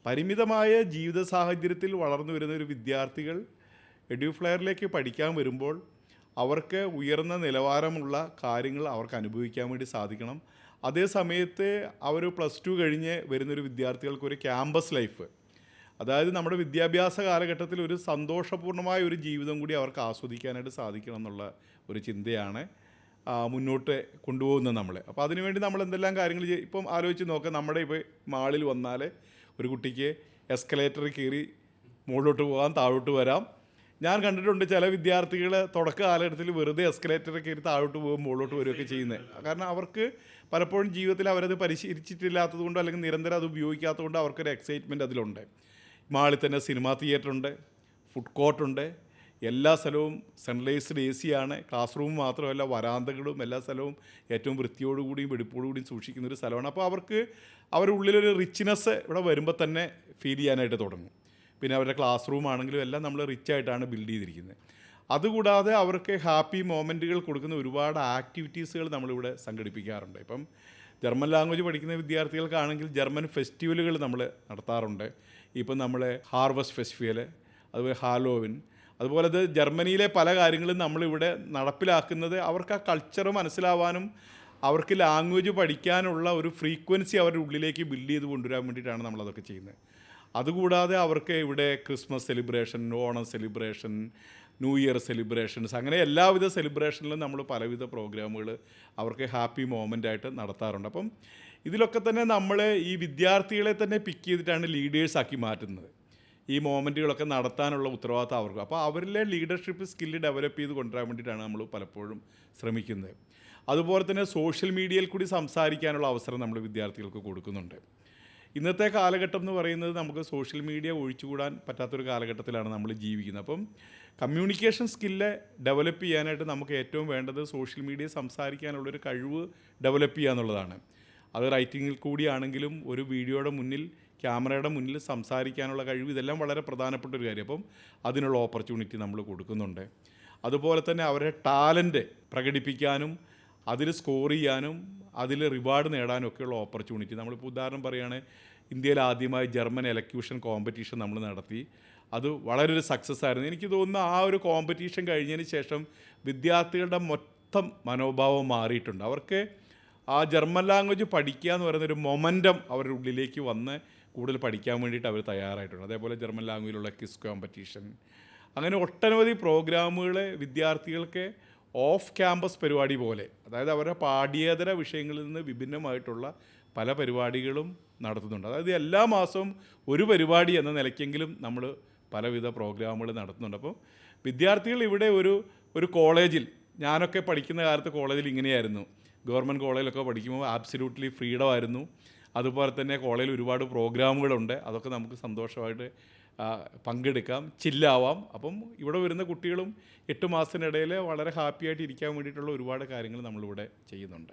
[SPEAKER 1] പരിമിതമായ ജീവിത സാഹചര്യത്തിൽ വളർന്നു വരുന്ന ഒരു വിദ്യാർത്ഥികൾ എഡ്യൂഫ്ലെയറിലേക്ക് പഠിക്കാൻ വരുമ്പോൾ അവർക്ക് ഉയർന്ന നിലവാരമുള്ള കാര്യങ്ങൾ അവർക്ക് അനുഭവിക്കാൻ വേണ്ടി സാധിക്കണം. അതേ സമയത്ത് അവർ +2 കഴിഞ്ഞ് വരുന്നൊരു വിദ്യാർത്ഥികൾക്ക് ഒരു ക്യാമ്പസ് ലൈഫ്, അതായത് നമ്മുടെ വിദ്യാഭ്യാസ കാലഘട്ടത്തിൽ ഒരു സന്തോഷപൂർണ്ണമായ ഒരു ജീവിതം കൂടി അവർക്ക് ആസ്വദിക്കാനായിട്ട് സാധിക്കണം എന്നുള്ള ഒരു ചിന്തയാണ് മുന്നോട്ട് കൊണ്ടുപോകുന്നത് നമ്മൾ. അപ്പോൾ അതിനുവേണ്ടി നമ്മൾ എന്തെല്ലാം കാര്യങ്ങൾ ഇപ്പം ആലോചിച്ച് നോക്കാം. നമ്മുടെ ഇപ്പോൾ മാളിൽ വന്നാൽ ഒരു കുട്ടിക്ക് എസ്കലേറ്റർ കയറി മുകളിലോട്ട് പോകാം, താഴോട്ട് വരാം. ഞാൻ കണ്ടിട്ടുണ്ട് ചില വിദ്യാർത്ഥികൾ തുടക്ക കാലഘട്ടത്തിൽ വെറുതെ എസ്കലേറ്റർ കയറി താഴോട്ട് പോകും, മുകളിലോട്ട് വരികയൊക്കെ ചെയ്യുന്നത്. കാരണം അവർക്ക് പലപ്പോഴും ജീവിതത്തിൽ അവരത് പരിശീലിച്ചിട്ടില്ലാത്തത് കൊണ്ടോ അല്ലെങ്കിൽ നിരന്തരം അത് ഉപയോഗിക്കാത്തത് കൊണ്ടോ അവർക്കൊരു എക്സൈറ്റ്മെൻറ്റ് അതിലുണ്ട്. മാളിൽ തന്നെ സിനിമാ തിയേറ്ററുണ്ട്, ഫുഡ് കോർട്ടുണ്ട്, എല്ലാ സ്ഥലവും സെൻട്രലൈസ്ഡ് AC ആണ്. ക്ലാസ് റൂം മാത്രമല്ല, വരാന്തകളും എല്ലാ സ്ഥലവും ഏറ്റവും വൃത്തിയോടുകൂടിയും വെടിപ്പോടുകൂടിയും സൂക്ഷിക്കുന്ന ഒരു സ്ഥലമാണ്. അപ്പോൾ അവർക്ക് അവരുടെ ഉള്ളിലൊരു റിച്ച്നെസ് ഇവിടെ വരുമ്പോൾ തന്നെ ഫീൽ ചെയ്യാനായിട്ട് തുടങ്ങും. പിന്നെ അവരുടെ ക്ലാസ് റൂം ആണെങ്കിലും എല്ലാം നമ്മൾ റിച്ചായിട്ടാണ് ബിൽഡ് ചെയ്തിരിക്കുന്നത്. അതുകൂടാതെ അവർക്ക് ഹാപ്പി മൊമെൻറ്റുകൾ കൊടുക്കുന്ന ഒരുപാട് ആക്ടിവിറ്റീസുകൾ നമ്മളിവിടെ സംഘടിപ്പിക്കാറുണ്ട്. ഇപ്പം ജർമ്മൻ ലാംഗ്വേജ് പഠിക്കുന്ന വിദ്യാർത്ഥികൾക്കാണെങ്കിൽ ജർമ്മൻ ഫെസ്റ്റിവലുകൾ നമ്മൾ നടത്താറുണ്ട്. ഇപ്പം നമ്മൾ ഹാർവസ്റ്റ് ഫെസ്റ്റിവൽ, അതുപോലെ ഹാലോവിൻ, അതുപോലെ അത് ജർമ്മനിയിലെ പല കാര്യങ്ങളും നമ്മളിവിടെ നടപ്പിലാക്കുന്നത് അവർക്ക് ആ കൾച്ചർ മനസ്സിലാവാനും അവർക്ക് ലാംഗ്വേജ് പഠിക്കാനുള്ള ഒരു ഫ്രീക്വൻസി അവരുടെ ഉള്ളിലേക്ക് ബിൽഡ് ചെയ്ത് കൊണ്ടുവരാൻ വേണ്ടിയിട്ടാണ് നമ്മളതൊക്കെ ചെയ്യുന്നത്. അതുകൂടാതെ അവർക്ക് ഇവിടെ Christmas celebration, Onam celebration, new year celebrations, അങ്ങനെ എല്ലാവിധ സെലിബ്രേഷനിലും നമ്മൾ പലവിധ പ്രോഗ്രാമുകൾ അവർക്ക് ഹാപ്പി മൊമെൻ്റായിട്ട് നടത്താറുണ്ട്. അപ്പം ഇതിലൊക്കെ തന്നെ നമ്മൾ ഈ വിദ്യാർത്ഥികളെ തന്നെ പിക്ക് ചെയ്തിട്ടാണ് ലീഡേഴ്സാക്കി മാറ്റുന്നത്. ഈ മൊമെൻറ്റുകളൊക്കെ നടത്താനുള്ള ഉത്തരവാദിത്തം അവർക്ക്. അപ്പോൾ അവരിലെ ലീഡർഷിപ്പ് സ്കില്ല് ഡെവലപ്പ് ചെയ്ത് കൊണ്ടുവരാൻ വേണ്ടിയിട്ടാണ് നമ്മൾ പലപ്പോഴും ശ്രമിക്കുന്നത്. അതുപോലെ തന്നെ സോഷ്യൽ മീഡിയയിൽ കൂടി സംസാരിക്കാനുള്ള അവസരം നമ്മൾ വിദ്യാർത്ഥികൾക്ക് കൊടുക്കുന്നുണ്ട്. ഇന്നത്തെ കാലഘട്ടം എന്ന് പറയുന്നത് നമുക്ക് സോഷ്യൽ മീഡിയ ഒഴിച്ചുകൂടാൻ പറ്റാത്തൊരു കാലഘട്ടത്തിലാണ് നമ്മൾ ജീവിക്കുന്നത്. അപ്പം കമ്മ്യൂണിക്കേഷൻ സ്കില്ല് ഡെവലപ്പ് ചെയ്യാനായിട്ട് നമുക്ക് ഏറ്റവും വേണ്ടത് സോഷ്യൽ മീഡിയ സംസാരിക്കാനുള്ളൊരു കഴിവ് ഡെവലപ്പ് ചെയ്യുക എന്നുള്ളതാണ്. അത് റൈറ്റിങ്ങിൽ കൂടിയാണെങ്കിലും ഒരു വീഡിയോയുടെ മുന്നിൽ, ക്യാമറയുടെ മുന്നിൽ സംസാരിക്കാനുള്ള കഴിവ്, ഇതെല്ലാം വളരെ പ്രധാനപ്പെട്ട ഒരു കാര്യം. അപ്പം അതിനുള്ള ഓപ്പർച്യൂണിറ്റി നമ്മൾ കൊടുക്കുന്നുണ്ട്. അതുപോലെ തന്നെ അവരുടെ ടാലൻറ്റ് പ്രകടിപ്പിക്കാനും അതിൽ സ്കോർ ചെയ്യാനും അതിൽ റിവാർഡ് നേടാനും ഒക്കെയുള്ള ഓപ്പർച്യൂണിറ്റി. നമ്മളിപ്പോൾ ഉദാഹരണം പറയുകയാണെങ്കിൽ ഇന്ത്യയിൽ ആദ്യമായി ജർമ്മൻ എലക്യൂഷൻ കോമ്പറ്റീഷൻ നമ്മൾ നടത്തി. അത് വളരെ ഒരു സക്സസ് ആയിരുന്നു. എനിക്ക് തോന്നുന്നു ആ ഒരു കോമ്പറ്റീഷൻ കഴിഞ്ഞതിന് ശേഷം വിദ്യാർത്ഥികളുടെ മൊത്തം മനോഭാവം മാറിയിട്ടുണ്ട്. അവർക്ക് ആ ജർമ്മൻ ലാംഗ്വേജ് പഠിക്കുക എന്ന് പറയുന്നൊരു മൊമെൻറ്റം അവരുടെ ഉള്ളിലേക്ക് വന്ന് കൂടുതൽ പഠിക്കാൻ വേണ്ടിയിട്ട് അവർ തയ്യാറായിട്ടുണ്ട്. അതേപോലെ ജർമ്മൻ ലാംഗ്വേജിലുള്ള ക്വിസ് കോമ്പറ്റീഷൻ, അങ്ങനെ ഒട്ടനവധി പ്രോഗ്രാമുകൾ വിദ്യാർത്ഥികൾക്ക് ഓഫ് ക്യാമ്പസ് പരിപാടി പോലെ, അതായത് അവരുടെ പാഠ്യേതര വിഷയങ്ങളിൽ നിന്ന് വിഭിന്നമായിട്ടുള്ള പല പരിപാടികളും നടത്തുന്നുണ്ട്. അതായത് എല്ലാ മാസവും ഒരു പരിപാടി എന്ന നിലയ്ക്കെങ്കിലും നമ്മൾ പലവിധ പ്രോഗ്രാമുകൾ നടത്തുന്നുണ്ട്. അപ്പോൾ വിദ്യാർത്ഥികൾ ഇവിടെ ഒരു കോളേജിൽ, ഞാനൊക്കെ പഠിക്കുന്ന കാലത്ത് കോളേജിൽ ഇങ്ങനെയായിരുന്നു. ഗവൺമെൻറ് കോളേജിലൊക്കെ പഠിക്കുമ്പോൾ ആബ്സല്യൂട്ട്ലി ഫ്രീഡം ആയിരുന്നു. അതുപോലെ തന്നെ കോളേജിൽ ഒരുപാട് പ്രോഗ്രാമുകളുണ്ട്. അതൊക്കെ നമുക്ക് സന്തോഷമായിട്ട് പങ്കെടുക്കാം, ചില്ലാവാം. അപ്പം ഇവിടെ വരുന്ന കുട്ടികളും 8 മാസത്തിനിടയിൽ വളരെ ഹാപ്പിയായിട്ട് ഇരിക്കാൻ വേണ്ടിയിട്ടുള്ള ഒരുപാട് കാര്യങ്ങൾ നമ്മളിവിടെ ചെയ്യുന്നുണ്ട്.